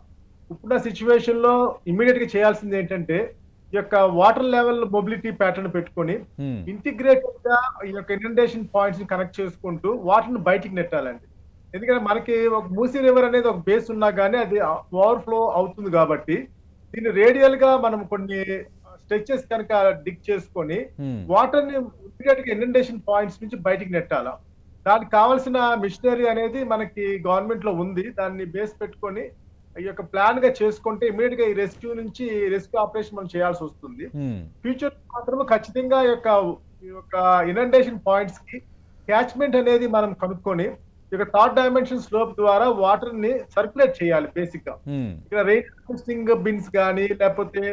Speaker 4: ఇప్పుడున్న సిచ్యువేషన్ లో ఇమ్మీడియట్ గా చేయాల్సింది ఏంటంటే ఈ యొక్క వాటర్ లెవెల్ మొబిలిటీ ప్యాటర్న్ పెట్టుకొని ఇంటిగ్రేటెడ్ గా ఈ యొక్క ఇనండేషన్ పాయింట్స్ ని కనెక్ట్ చేసుకుంటూ వాటర్ ని బయటికి నెట్టాలండి. ఎందుకంటే మనకి ఒక మూసీ రివర్ అనేది ఒక బేస్ ఉన్నా కానీ అది ఓవర్ఫ్లో అవుతుంది కాబట్టి దీన్ని రేడియల్ గా మనం కొన్ని స్ట్రెచెస్ కనుక డిగ్ చేసుకొని వాటర్ ని ఇమీడియట్ గా ఇనండేషన్ పాయింట్స్ నుంచి బయటికి నెట్టాలా. దానికి కావాల్సిన మిషనరీ అనేది మనకి గవర్నమెంట్ లో ఉంది. దాన్ని బేస్ పెట్టుకొని ఈ యొక్క ప్లాన్ గా చేసుకుంటే ఇమీడియట్ గా ఈ రెస్క్యూ ఆపరేషన్ మనం చేయాల్సి వస్తుంది. ఫ్యూచర్ మాత్రం ఖచ్చితంగా ఈ యొక్క ఇనండేషన్ పాయింట్స్ కి క్యాచ్మెంట్ అనేది మనం కనుక్కొని ఇక థర్డ్ డైమెన్షన్ స్లోప్ ద్వారా వాటర్ ని సర్క్యులేట్ చేయాలి. బేసిక్ గా ఇక్కడ రెయిన్ హార్వెస్టింగ్ బిన్స్ కానీ లేకపోతే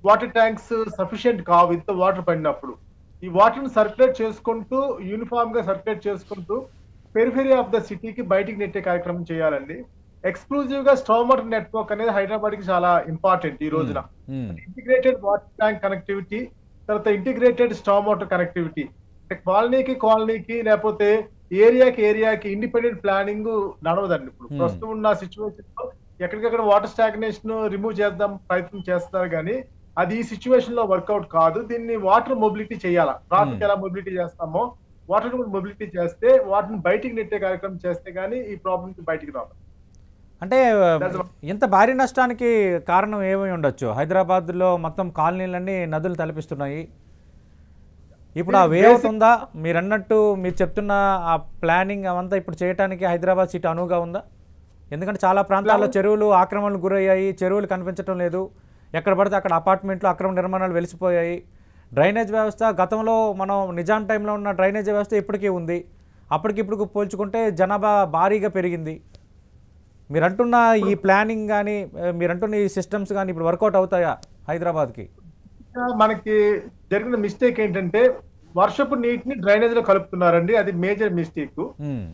Speaker 4: వాటర్ ట్యాంక్స్ సఫిషియెంట్ కావు ఇంత వాటర్ పడినప్పుడు. ఈ వాటర్ ని సర్క్యులేట్ చేసుకుంటూ యూనిఫామ్ గా సర్క్యులేట్ చేసుకుంటూ పెరిఫెరీ ఆఫ్ ద సిటీకి బయటికి నెట్టే కార్యక్రమం చేయాలండి. ఎక్స్క్లూజివ్ గా స్టామ్ వాటర్ నెట్వర్క్ అనేది హైదరాబాద్ కి చాలా ఇంపార్టెంట్ ఈ రోజున. ఇంటిగ్రేటెడ్ వాటర్ ట్యాంక్ కనెక్టివిటీ, తర్వాత ఇంటిగ్రేటెడ్ స్టామ్ వాటర్ కనెక్టివిటీ, కాలనీకి లేకపోతే ఏరియాకి ఇండిపెండెంట్ ప్లానింగ్ నడవదండి. ఇప్పుడు ప్రస్తుతం ఉన్న సిచ్యువేషన్ లో ఎక్కడికక్కడ వాటర్ స్టాగ్నేషన్ రిమూవ్ చేద్దాం ప్రయత్నం చేస్తున్నారు కానీ అది ఈ సిచ్యువేషన్ లో వర్కౌట్ కాదు. దీన్ని వాటర్ మొబిలిటీ చేయాలా, ట్రాఫిక్ ఎలా మొబిలిటీ చేస్తామో వాటర్ మొబిలిటీ చేస్తే వాటిని బయటికి నెట్టే కార్యక్రమం చేస్తే గానీ ఈ ప్రాబ్లం బయటికి రాదు.
Speaker 1: అంటే ఇంత భారీ నష్టానికి కారణం ఏమై ఉండొచ్చు? హైదరాబాద్లో మొత్తం కాలనీలన్నీ నదులు తలపిస్తున్నాయి. ఇప్పుడు ఆ వే అవుతుందా? మీరు అన్నట్టు మీరు చెప్తున్న ఆ ప్లానింగ్ అవంతా ఇప్పుడు చేయడానికి హైదరాబాద్ సిటీ అనువుగా ఉందా? ఎందుకంటే చాలా ప్రాంతాల్లో చెరువులు ఆక్రమణలు గురయ్యాయి, చెరువులు కనిపించడం లేదు, ఎక్కడ పడితే అక్కడ అపార్ట్మెంట్లు అక్రమ నిర్మాణాలు వెలిసిపోయాయి. డ్రైనేజ్ వ్యవస్థ గతంలో మనం నిజాం టైంలో ఉన్న డ్రైనేజ్ వ్యవస్థ ఇప్పటికీ ఉంది. అప్పటికిప్పుడు పోల్చుకుంటే జనాభా భారీగా పెరిగింది. మీరంటున్న ఈ ప్లానింగ్ కానీ మీరంటున్న ఈ సిస్టమ్స్ కానీ ఇప్పుడు వర్కౌట్ అవుతాయా హైదరాబాద్కి?
Speaker 4: మనకి జరిగిన మిస్టేక్ ఏంటంటే వర్షపు నీటిని డ్రైనేజ్ లో కలుపుతున్నారండి, అది మేజర్ మిస్టేక్.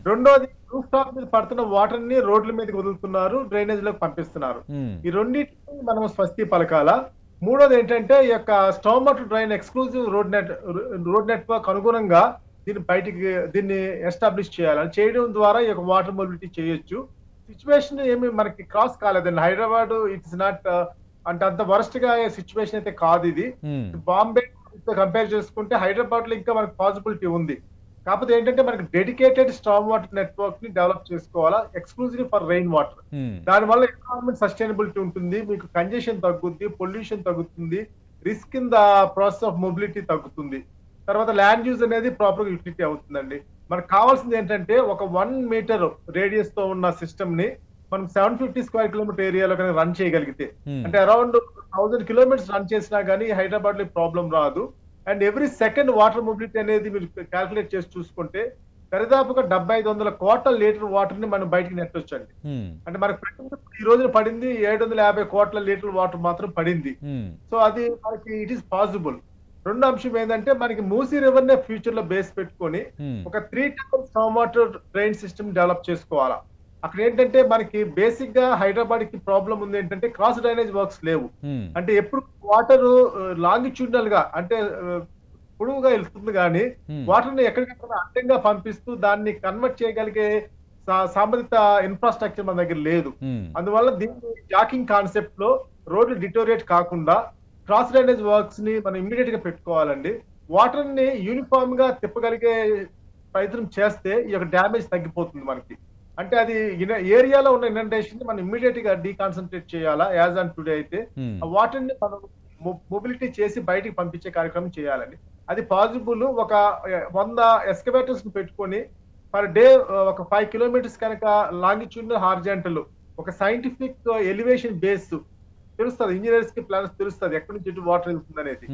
Speaker 4: రెండోది రూఫ్ టాప్ మీద పడుతున్న వాటర్ ని రోడ్ల మీదకి వదులుతున్నారు, డ్రైనేజ్ లోకి పంపిస్తున్నారు. ఈ రెండింటిని మనం స్వస్తి పలకాల. మూడోది ఏంటంటే ఈ యొక్క storm water drain exclusive road network అనుగుణంగా దీన్ని ఎస్టాబ్లిష్ చేయాలి. చేయడం ద్వారా ఈ యొక్క వాటర్ మొబిలిటీ చేయొచ్చు. సిచ్యువేషన్ ఏమి మనకి క్రాస్ కాలేదండి. హైదరాబాద్ ఇట్స్ నాట్ అంటే అంత వరస్ట్ గా సిచ్యువేషన్ అయితే కాదు ఇది. బాంబే కంపేర్ చేసుకుంటే హైదరాబాద్ లో ఇంకా మనకు పాసిబిలిటీ ఉంది. కాకపోతే ఏంటంటే మనకి డెడికేటెడ్ స్టామ్ వాటర్ నెట్వర్క్ ని డెవలప్ చేసుకోవాలా, ఎక్స్క్లూజివ్ ఫర్ రెయిన్ వాటర్. దానివల్ల ఎన్విరాన్మెంట్ సస్టైనబిలిటీ ఉంటుంది, మీకు కంజెషన్ తగ్గుద్ది, పొల్యూషన్ తగ్గుతుంది, risk in the process of mobility తగ్గుతుంది. తర్వాత ల్యాండ్ యూజ్ అనేది ప్రాపర్ యూటిలిటీ అవుతుందండి. మనకు కావాల్సింది ఏంటంటే ఒక 1 మీటర్ రేడియస్ తో ఉన్న సిస్టమ్ ని మనం 750 స్క్వేర్ కిలోమీటర్ ఏరియాలో కానీ రన్ చేయగలిగితే, అంటే అరౌండ్ 1000 కిలోమీటర్స్ రన్ చేసినా కానీ హైదరాబాద్ లో ప్రాబ్లం రాదు. And every second water mobility అనేది మీరు క్యాల్కులేట్ చేసి చూసుకుంటే దరిదాపుగా 7500 కోట్ల లీటర్ వాటర్ ని మనం బయటికి నెట్టొచ్చండి. అంటే మనకు ఈ రోజున పడింది 750 కోట్ల లీటర్ వాటర్ మాత్రం పడింది. సో అది మనకి ఇట్ ఈస్ పాసిబుల్. రెండో అంశం ఏంటంటే మనకి మూసీ రివర్ నే ఫ్యూచర్ లో బేస్ పెట్టుకొని ఒక 3 times storm water drain system develop చేసుకోవాలా. అక్కడ ఏంటంటే మనకి బేసిక్ గా హైదరాబాద్ కి ప్రాబ్లం ఉంది ఏంటంటే క్రాస్ డ్రైనేజ్ వర్క్స్ లేవు. అంటే ఎప్పుడు వాటర్ లాంగిట్యూడనల్ గా అంటే పొడవుగా వెళ్తుంది కానీ వాటర్ ని ఎక్కడికక్కడ అడ్డంగా పంపిస్తూ దాన్ని కన్వర్ట్ చేయగలిగే సంబంధిత ఇన్ఫ్రాస్ట్రక్చర్ మన దగ్గర లేదు. అందువల్ల దీన్ని జాకింగ్ కాన్సెప్ట్ లో రోడ్లు డిటోరియేట్ కాకుండా క్రాస్ డ్రైనేజ్ వర్క్స్ ని మనం ఇమ్మీడియట్ గా పెట్టుకోవాలండి. వాటర్ ని యూనిఫామ్ గా తిప్పగలిగే ప్రయత్నం చేస్తే ఈ యొక్క డ్యామేజ్ తగ్గిపోతుంది మనకి. అంటే అది ఏరియాలో ఉన్న ఇనండేషన్ ని మనం ఇమ్మీడియట్ గా డీకాన్సన్ట్రేట్ చేయాలా. యాజ్ ఆన్ టుడే అయితే ఆ వాటర్ ని మనం మొబిలిటీ చేసి బయటికి పంపించే కార్యక్రమం చేయాలండి. అది పాసిబుల్. ఒక 100 ఎస్కవేటర్స్ ని పెట్టుకొని పర్ డే ఒక 5 కిలోమీటర్స్ కనుక లాంగిట్యూడ్ హార్జెంటల్ ఒక సైంటిఫిక్ ఎలివేషన్ బేస్ తెలుస్తుంది, ఇంజనీర్స్ కి ప్లాన్స్ తెలుస్తుంది ఎక్కడి నుంచి ఎటు వాటర్ వెళ్తుంది అనేది.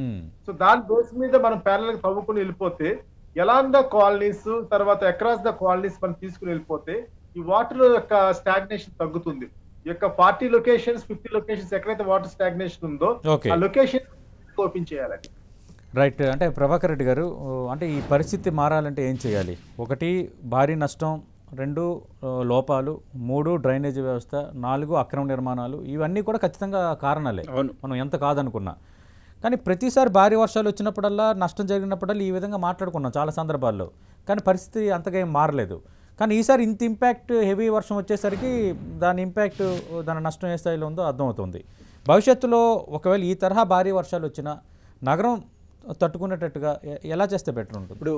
Speaker 4: సో దాని బేస్ మీద మనం ప్యారల్ తవ్వుకుని వెళ్ళిపోతే ఎలాంగ్ ద కాలనీస్ తర్వాత అక్రాస్ ద కాలనీస్ మనం తీసుకుని వెళ్ళిపోతే ఈ వాటర్ యొక్క స్టాగ్నేషన్ తగ్గుతుంది. ఈ యొక్క 40 లొకేషన్స్ 50 లొకేషన్స్ ఎక్కడైతే వాటర్ స్టాగ్నేషన్ ఉందో ఆ లొకేషన్ ఓపెన్ చేయాలండి.
Speaker 1: రైట్. అంటే ప్రభాకర్ రెడ్డి గారు, అంటే ఈ పరిస్థితి మారాలంటే ఏం చేయాలి? 1 భారీ నష్టం, 2 లోపాలు, 3 డ్రైనేజీ వ్యవస్థ, 4 అక్రమ నిర్మాణాలు, ఇవన్నీ కూడా ఖచ్చితంగా కారణాలే మనం ఎంత కాదనుకున్నా. కానీ ప్రతిసారి భారీ వర్షాలు వచ్చినప్పుడల్లా నష్టం జరిగినప్పుడల్లా ఈ విధంగా మాట్లాడుకున్నాం చాలా సందర్భాల్లో. కానీ పరిస్థితి అంతగా ఏం మారలేదు. కానీ ఈసారి ఇంత ఇంపాక్ట్ హెవీ వర్షం వచ్చేసరికి దాని ఇంపాక్ట్ దాని నష్టం ఏ స్థాయిలో ఉందో అర్థమవుతుంది. భవిష్యత్తులో ఒకవేళ ఈ తరహా భారీ వర్షాలు వచ్చినా నగరం తట్టుకునేటట్టుగా ఎలా చేస్తే బెటర్ ఉంటుంది?
Speaker 3: ఇప్పుడు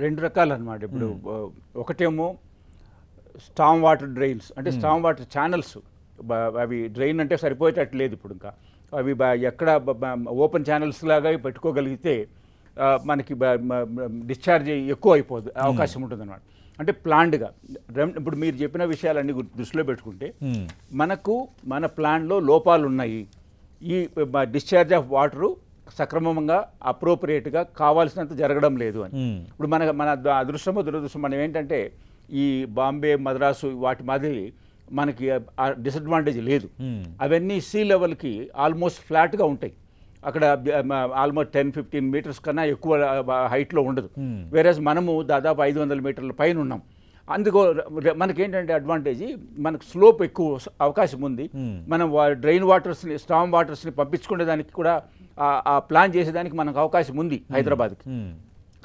Speaker 3: 2 రకాలు అన్నమాట. ఇప్పుడు ఒకటేమో స్టామ్ వాటర్ డ్రైన్స్, అంటే స్టామ్ వాటర్ ఛానల్స్. అవి డ్రైన్ అంటే సరిపోయేటట్టు లేదు ఇప్పుడు. ఇంకా అవి ఎక్కడ ఓపెన్ ఛానల్స్ లాగా పెట్టుకోగలిగితే మనకి డిశ్చార్జ్ ఎక్కువ అయిపోదు అవకాశం ఉంటుంది అన్నమాట. అంటే ప్లాన్డ్గా ఇప్పుడు మీరు చెప్పిన విషయాలన్నీ దృష్టిలో పెట్టుకుంటే మన ప్లాన్లో లోపాలు ఉన్నాయి. ఈ డిశ్చార్జ్ ఆఫ్ వాటరు సక్రమంగా అప్రోప్రియేట్గా కావాల్సినంత జరగడం లేదు అని. ఇప్పుడు మన అదృష్టమో దురదృష్టం మనం ఏంటంటే ఈ బాంబే మద్రాసు వాటి మాదిరి మనకి డిసడ్వాంటేజ్ లేదు. అవన్నీ సీ లెవెల్కి ఆల్మోస్ట్ ఫ్లాట్గా ఉంటాయి. అక్కడ ఆల్మోస్ట్ 10-15 మీటర్స్ కన్నా ఎక్కువ హైట్లో ఉండదు. వేరేస్ మనము దాదాపు 500 మీటర్ల పైన ఉన్నాం. అందుకో మనకేంటంటే అడ్వాంటేజ్, మనకు స్లోప్ ఎక్కువ అవకాశం ఉంది. మనం డ్రైన్ వాటర్స్ని స్టామ్ వాటర్స్ని పంపించుకునే దానికి కూడా ఆ ప్లాన్ చేసేదానికి మనకు అవకాశం ఉంది హైదరాబాద్కి.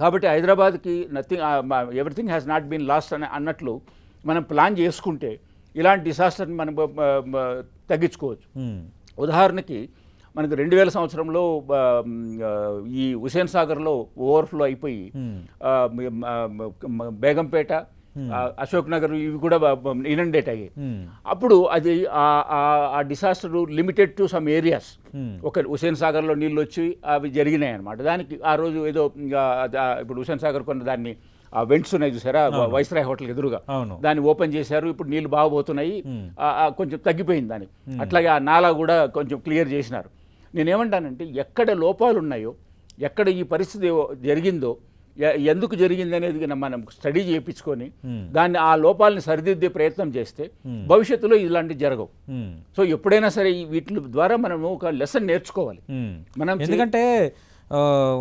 Speaker 3: కాబట్టి హైదరాబాద్కి everything has not been lost అన్నట్లు మనం ప్లాన్ చేసుకుంటే ఇలాంటి డిసాస్టర్ని మనం తగ్గించుకోవచ్చు. ఉదాహరణకి మనకు 2000 సంవత్సరంలో ఈ హుసేన్ సాగర్లో ఓవర్ఫ్లో అయిపోయి బేగంపేట, అశోక్ నగర్ ఇవి కూడా ఇనండేట్ అయ్యాయి. అప్పుడు అది ఆ disaster limited to some areas. ఒక హుసేన్ సాగర్లో నీళ్ళు వచ్చి అవి జరిగినాయి అనమాట. దానికి ఆ రోజు ఏదో ఇప్పుడు హుసేన్ సాగర్ కొన్ని దాన్ని వెంట్స్ ఉన్నాయి చూసారా, వైస్రాయ్ హోటల్ ఎదురుగా, దాన్ని ఓపెన్ చేశారు. ఇప్పుడు నీళ్ళు బాగపోతున్నాయి, కొంచెం తగ్గిపోయింది దానికి. అట్లాగే ఆ నాలా కూడా కొంచెం క్లియర్ చేసినారు. నేనేమంటానంటే ఎక్కడ లోపాలు ఉన్నాయో, ఎక్కడ ఈ పరిస్థితి జరిగిందో, ఎందుకు జరిగింది అనేది మనం స్టడీ చేయించుకొని దాన్ని ఆ లోపాలని సరిదిద్దే ప్రయత్నం చేస్తే భవిష్యత్తులో ఇలాంటివి జరగవు. సో ఎప్పుడైనా సరే వీటి ద్వారా మనం ఒక లెసన్ నేర్చుకోవాలి. మనం
Speaker 1: ఎందుకంటే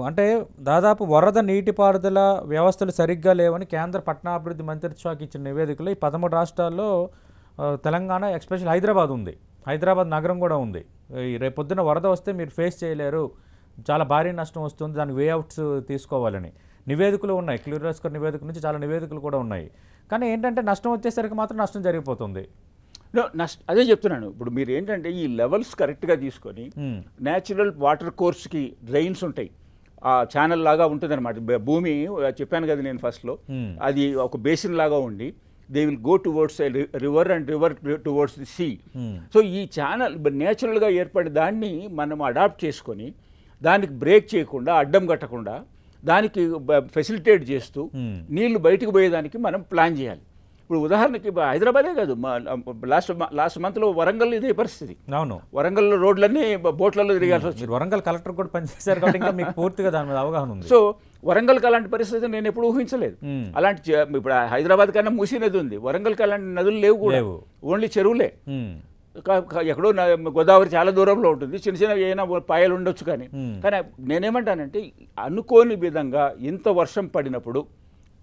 Speaker 1: అంటే దాదాపు వరద నీటిపారుదల వ్యవస్థలు సరిగ్గా లేవని కేంద్ర పట్టణాభివృద్ధి మంత్రిత్వ శాఖ ఇచ్చిన నివేదికలో ఈ 13 రాష్ట్రాల్లో తెలంగాణ ఎస్పెషల్ హైదరాబాద్ ఉంది, హైదరాబాద్ నగరం కూడా ఉంది. రేపొద్దున వరద వస్తే మీరు ఫేస్ చేయలేరు, చాలా భారీ నష్టం వస్తుంది, దానికి వేఅవుట్స్ తీసుకోవాలని నివేదికలు ఉన్నాయి. కిర్లోస్కర్ నివేదిక నుంచి చాలా నివేదికలు కూడా ఉన్నాయి. కానీ ఏంటంటే నష్టం వచ్చేసరికి మాత్రం నష్టం జరిగిపోతుంది.
Speaker 3: అదే చెప్తున్నాను. ఇప్పుడు మీరు ఏంటంటే ఈ లెవెల్స్ కరెక్ట్గా తీసుకొని న్యాచురల్ వాటర్ కోర్స్కి డ్రైన్స్ ఉంటాయి, ఆ ఛానల్ లాగా ఉంటుంది అనమాట. భూమి చెప్పాను కదా నేను ఫస్ట్లో, అది ఒక బేసిన్ లాగా ఉండి they will go towards river and river towards the sea. So ఈ ఛానల్ నేచురల్గా ఏర్పడే దాన్ని మనం అడాప్ట్ చేసుకొని దానికి బ్రేక్ చేయకుండా, అడ్డం కట్టకుండా, దానికి ఫెసిలిటేట్ చేస్తూ నీళ్లు బయటకు పోయేదానికి మనం ప్లాన్ చేయాలి. ఇప్పుడు ఉదాహరణకి హైదరాబాదే కాదు, లాస్ట్ మంత్లో వరంగల్ ఇదే పరిస్థితి.
Speaker 1: అవును,
Speaker 3: వరంగల్ రోడ్లన్నీ బోట్లలో తిరిగాల్సి వచ్చింది.
Speaker 1: వరంగల్ కలెక్టర్ కూడా పనిచేశారు కాబట్టి ఇంకా మీకు పూర్తిగా దాని మీద అవగాహన ఉంది.
Speaker 3: సో వరంగల్కి అలాంటి పరిస్థితి నేను ఎప్పుడు ఊహించలేదు. అలాంటి ఇప్పుడు హైదరాబాద్ కన్నా మూసీ నది ఉంది, వరంగల్కి అలాంటి నదులు లేవు కూడా, ఓన్లీ చెరువులే. ఎక్కడో గోదావరి చాలా దూరంలో ఉంటుంది, చిన్న చిన్న ఏమైనా పాయలు ఉండొచ్చు. కానీ నేనేమంటానంటే అనుకోని విధంగా ఇంత వర్షం పడినప్పుడు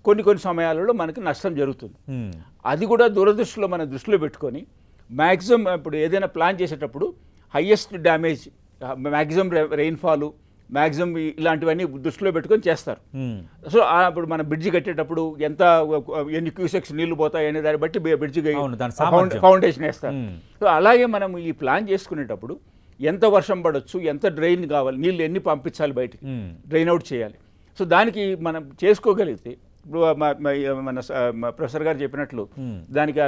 Speaker 3: కొన్ని సమయాలలో మనకి నష్టం జరుగుతుంది. అది కూడా దురదృష్టిలో మన దృష్టిలో పెట్టుకొని మ్యాక్సిమం ఇప్పుడు ఏదైనా ప్లాన్ చేసేటప్పుడు హైయెస్ట్ డ్యామేజ్, మ్యాక్సిమం రెయిన్ఫాలు, మ్యాక్సిమం ఇలాంటివన్నీ దృష్టిలో పెట్టుకొని చేస్తారు. సో ఇప్పుడు మన బ్రిడ్జి కట్టేటప్పుడు ఎన్ని క్యూసెక్స్ నీళ్లు పోతాయి అనే దాన్ని బట్టి బ్రిడ్జి ఫౌండేషన్ వేస్తారు. సో అలాగే మనం ఈ ప్లాన్ చేసుకునేటప్పుడు ఎంత వర్షం పడవచ్చు, ఎంత డ్రైన్ కావాలి, నీళ్ళు ఎన్ని పంపించాలి బయటికి, డ్రైన్ అవుట్ చేయాలి. సో దానికి మనం చేసుకోగలిగితే ఇప్పుడు మన ప్రొఫెసర్ గారు చెప్పినట్లు దానికి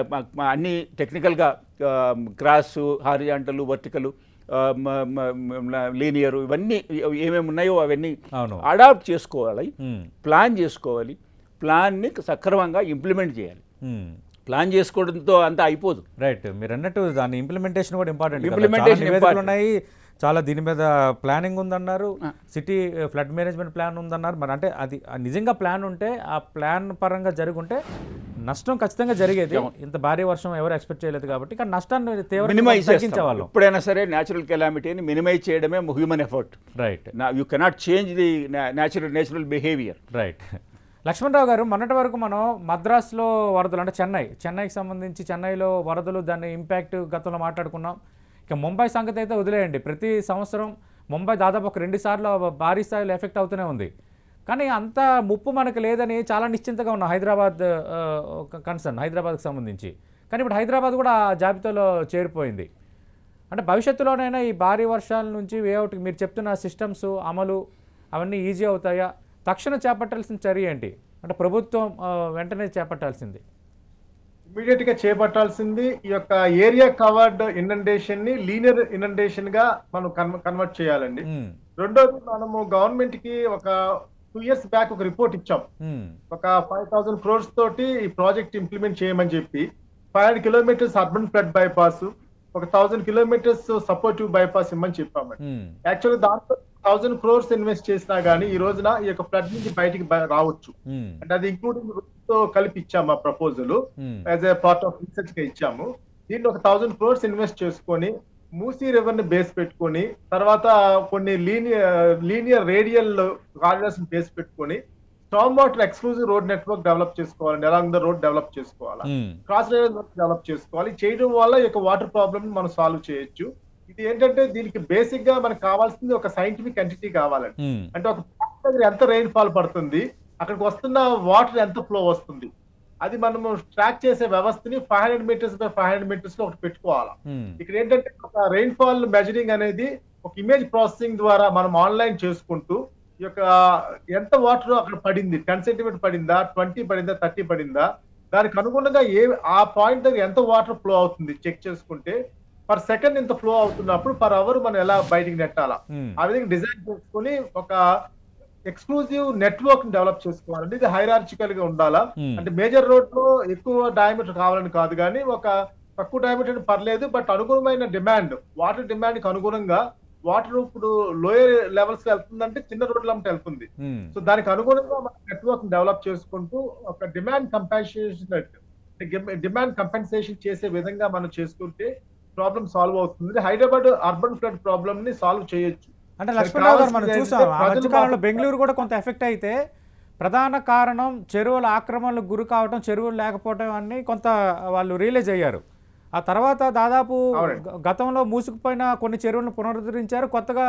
Speaker 3: అన్ని టెక్నికల్గా క్రాస్, హారిజాంటల్, వర్టికల్, లీనియర్ ఇవన్నీ ఏమేమి ఉన్నాయో అవన్నీ అడాప్ట్ చేసుకోవాలి, ప్లాన్ చేసుకోవాలి, ప్లాన్ని సక్రమంగా ఇంప్లిమెంట్ చేయాలి. ప్లాన్ చేసుకోవడంతో అంతా అయిపోదు.
Speaker 1: రైట్, మీరు అన్నట్టు దాని ఇంప్లిమెంటేషన్ కూడా ఇంపార్టెంట్ ఉన్నాయి. చాలా దీని మీద ప్లానింగ్ ఉందన్నారు, సిటీ ఫ్లడ్ మేనేజ్మెంట్ ప్లాన్ ఉందన్నారు. మరి అంటే అది నిజంగా ప్లాన్ ఉంటే, ఆ ప్లాన్ పరంగా జరుగుంటే నష్టం ఖచ్చితంగా జరిగేది. ఇంత భారీ వర్షం ఎవరు ఎక్స్పెక్ట్ చేయలేదు కాబట్టి, కానీ నష్టాన్ని తీవ్రంగా తగ్గించేవాళ్ళం.
Speaker 3: ఎప్పుడైనా సరే న్యాచురల్ కెలామిటీని మినిమైజ్ చేయడమే human effort.
Speaker 1: Right,
Speaker 3: you cannot change the natural behaviour.
Speaker 1: Right. Lakshmanarao గారు, మొన్నటి వరకు మనం మద్రాసులో వరదలు అంటే చెన్నైకి సంబంధించి చెన్నైలో వరదలు, దాని ఇంపాక్ట్ గతంలో మాట్లాడుకున్నాం. ఇక ముంబై సంగతి అయితే వదిలేయండి, ప్రతి సంవత్సరం ముంబై దాదాపు ఒక 2 సార్లు భారీ స్థాయిలో ఎఫెక్ట్ అవుతూనే ఉంది. కానీ అంత ముప్పు మనకు లేదని చాలా నిశ్చింతగా ఉన్నాం హైదరాబాద్ కన్సర్న్, హైదరాబాద్కి సంబంధించి. కానీ ఇప్పుడు హైదరాబాద్ కూడా జాబితాలో చేరిపోయింది. అంటే భవిష్యత్తులోనైనా ఈ భారీ వర్షాల నుంచి వేఅవుట్కి మీరు చెప్తున్న సిస్టమ్స్ అమలు అవన్నీ ఈజీ అవుతాయా? తక్షణం చేపట్టాల్సిన చర్య ఏంటి? అంటే ప్రభుత్వం వెంటనే చేపట్టాల్సింది,
Speaker 4: ఇమీడియట్ గా చేపట్టాల్సింది ఈ యొక్క ఏరియా కవర్డ్ ఇనండేషన్ ని లీనియర్ ఇనండేషన్ గా మనం కన్వర్ట్ చేయాలండి. రెండోది, మనము గవర్నమెంట్ కి ఒక 2 years బ్యాక్ ఒక రిపోర్ట్ ఇచ్చాం. ఒక 5,000 crores తోటి ఈ ప్రాజెక్ట్ ఇంప్లిమెంట్ చేయమని చెప్పి 500 kilometers అర్బన్ ఫ్లడ్ బైపాస్, ఒక 1000 kilometers సపోర్టివ్ బైపాస్ ఇమ్మని చెప్పామండి. యాక్చువల్గా దాంట్లో 1000 crores ఇన్వెస్ట్ చేసినా గానీ ఈ రోజున ఈ యొక్క ఫ్లడ్ నుంచి బయటికి రావచ్చు. అంటే అది ఇంక్లూడింగ్ తో కలిపి ఇచ్చాము ఆ proposal, as a part of research గా ఇచ్చాము. దీంట్లో ఒక 1000 crores ఇన్వెస్ట్ చేసుకొని మూసీ రివర్ ని బేస్ పెట్టుకొని, తర్వాత కొన్ని లీనియర్ రేడియల్ కారిడార్స్ బేస్ పెట్టుకొని Storm water exclusive road network develop చేసుకోవాలండి. అలాంగ్ ద రోడ్ డెవలప్ చేసుకోవాలి, క్రాస్ రైడర్ డెవలప్ చేసుకోవాలి. చేయడం వల్ల ఈ యొక్క వాటర్ ప్రాబ్లమ్ మనం సాల్వ్ చేయొచ్చు. ఇది ఏంటంటే దీనికి బేసిక్ గా మనకు కావాల్సింది ఒక సైంటిఫిక్ ఎంటిటీ కావాలండి. అంటే ఒక దగ్గర ఎంత రెయిన్ ఫాల్ పడుతుంది, అక్కడికి వస్తున్న వాటర్ ఎంత ఫ్లో వస్తుంది, అది మనము ట్రాక్ చేసే వ్యవస్థని 500 meters by 500 meters లో ఒకటి పెట్టుకోవాలి. ఇక్కడ ఏంటంటే ఒక రెయిన్ ఫాల్ మెజరింగ్ అనేది ఒక ఇమేజ్ ప్రాసెసింగ్ ద్వారా మనం ఆన్లైన్ చేసుకుంటూ ఈ యొక్క ఎంత వాటర్ అక్కడ పడింది, 10 centimeters పడిందా, 20 పడిందా, 30 పడిందా, దానికి అనుగుణంగా ఆ పాయింట్ దగ్గర ఎంత వాటర్ ఫ్లో అవుతుంది చెక్ చేసుకుంటే పర్ సెకండ్ ఇంత ఫ్లో అవుతున్నప్పుడు పర్ అవర్ మనం ఎలా బయటికి నెట్టాలా, ఆ విధంగా డిజైన్ చేసుకుని ఒక ఎక్స్క్లూజివ్ నెట్వర్క్ డెవలప్ చేసుకోవాలండి. ఇది హైరార్చికల్ గా ఉండాలా. అంటే మేజర్ రోడ్ లో ఎక్కువ డయామీటర్ కావాలని కాదు, కానీ ఒక తక్కువ డయామీటర్ పర్లేదు, బట్ అనుగుణమైన డిమాండ్, వాటర్ డిమాండ్ కి అనుగుణంగా వాటర్ ఇప్పుడు లోయర్ లెవెల్స్ వెళ్తుందంటే చిన్న రోడ్ల వెళ్తుంది. సో దానికి అనుగుణంగా మనం నెట్వర్క్ డెవలప్ చేసుకుంటూ ఒక డిమాండ్ కంపెన్సేషన్ చేసే విధంగా మనం చేసుకుంటే ప్రాబ్లం సాల్వ్ అవుతుంది. హైదరాబాద్ అర్బన్ ఫ్లడ్ ప్రాబ్లమ్ ని సాల్వ్ చేయొచ్చు.
Speaker 1: అంటే లక్ష్మణరావు గారు, మనం చూసాం ఆ మధ్యకాలంలో బెంగళూరు కూడా కొంత ఎఫెక్ట్ అయితే ప్రధాన కారణం చెరువుల ఆక్రమణలకు గురి కావటం, చెరువులు లేకపోవటం అన్ని కొంత వాళ్ళు రియలైజ్ అయ్యారు. ఆ తర్వాత దాదాపు గతంలో మూసుకుపోయిన కొన్ని చెరువులను పునరుద్ధరించారు, కొత్తగా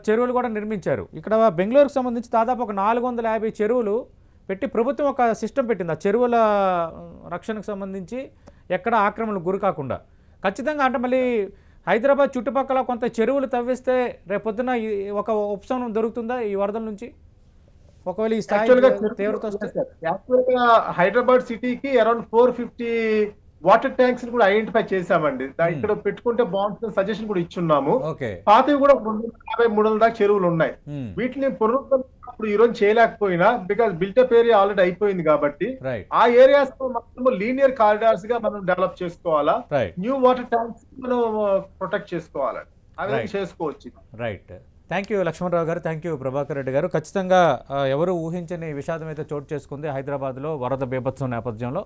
Speaker 1: చెరువులు కూడా నిర్మించారు. ఇక్కడ బెంగళూరుకు సంబంధించి దాదాపు ఒక 450 చెరువులు పెట్టి ప్రభుత్వం ఒక సిస్టమ్ పెట్టింది ఆ చెరువుల రక్షణకు సంబంధించి, ఎక్కడ ఆక్రమణలకు గురి కాకుండా. ఖచ్చితంగా అంటే మళ్ళీ హైదరాబాద్ చుట్టుపక్కల కొంత చెరువులు తవ్విస్తే రేపొద్దున ఒక ఉపశమనం దొరుకుతుందా ఈ వరదల నుంచి? ఒకవేళ ఈ స్థాయి తీవ్రత వస్తే
Speaker 4: యాక్చువల్గా హైదరాబాద్ సిటీకి అరౌండ్ 450 వాటర్ ట్యాంక్స్ కూడా ఐడెంటిఫై చేశామండి. ఇక్కడ పెట్టుకుంటే బాగుంటుంది సజెషన్ కూడా ఇచ్చున్నాము. పాతవి కూడా 250-300 దాకా చెరువులు ఉన్నాయి. వీటిని పునరుద్ధరణ ఈ రోజు చేయలేకపోయినా బికాస్ బిల్టప్ ఏరియా ఆల్రెడీ అయిపోయింది కాబట్టి ఆ ఏరియాస్ మాత్రం లీనియర్ కారిడార్స్ గా మనం డెవలప్ చేసుకోవాలా, న్యూ వాటర్ ట్యాంక్స్ మనం ప్రొటెక్ట్ చేసుకోవాలి, అవి చేసుకోవచ్చు.
Speaker 1: రైట్. థ్యాంక్ యూ లక్ష్మణరావు గారు, థ్యాంక్ యూ ప్రభాకర్ రెడ్డి గారు. ఖచ్చితంగా ఎవరు ఊహించని విషాదం అయితే చోటు చేసుకుంది హైదరాబాద్లో వరద బీభత్సం నేపథ్యంలో.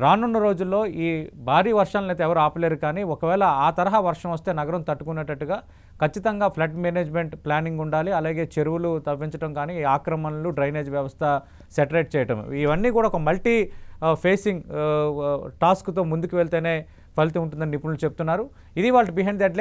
Speaker 1: రానున్న రోజుల్లో ఈ భారీ వర్షాలను అయితే ఎవరు ఆపలేరు, కానీ ఒకవేళ ఆ తరహా వర్షం వస్తే నగరం తట్టుకునేటట్టుగా ఖచ్చితంగా ఫ్లడ్ మేనేజ్మెంట్ ప్లానింగ్ ఉండాలి. అలాగే చెరువులు తవ్వించడం కానీ, ఆక్రమణలు, డ్రైనేజ్ వ్యవస్థ సెటరేట్ చేయటం, ఇవన్నీ కూడా ఒక మల్టీ ఫేసింగ్ టాస్క్తో ముందుకు వెళ్తేనే ఫలితం ఉంటుందని నిపుణులు చెప్తున్నారు. ఇది వాళ్ళ బిహైండ్ ది హెడ్లైన్.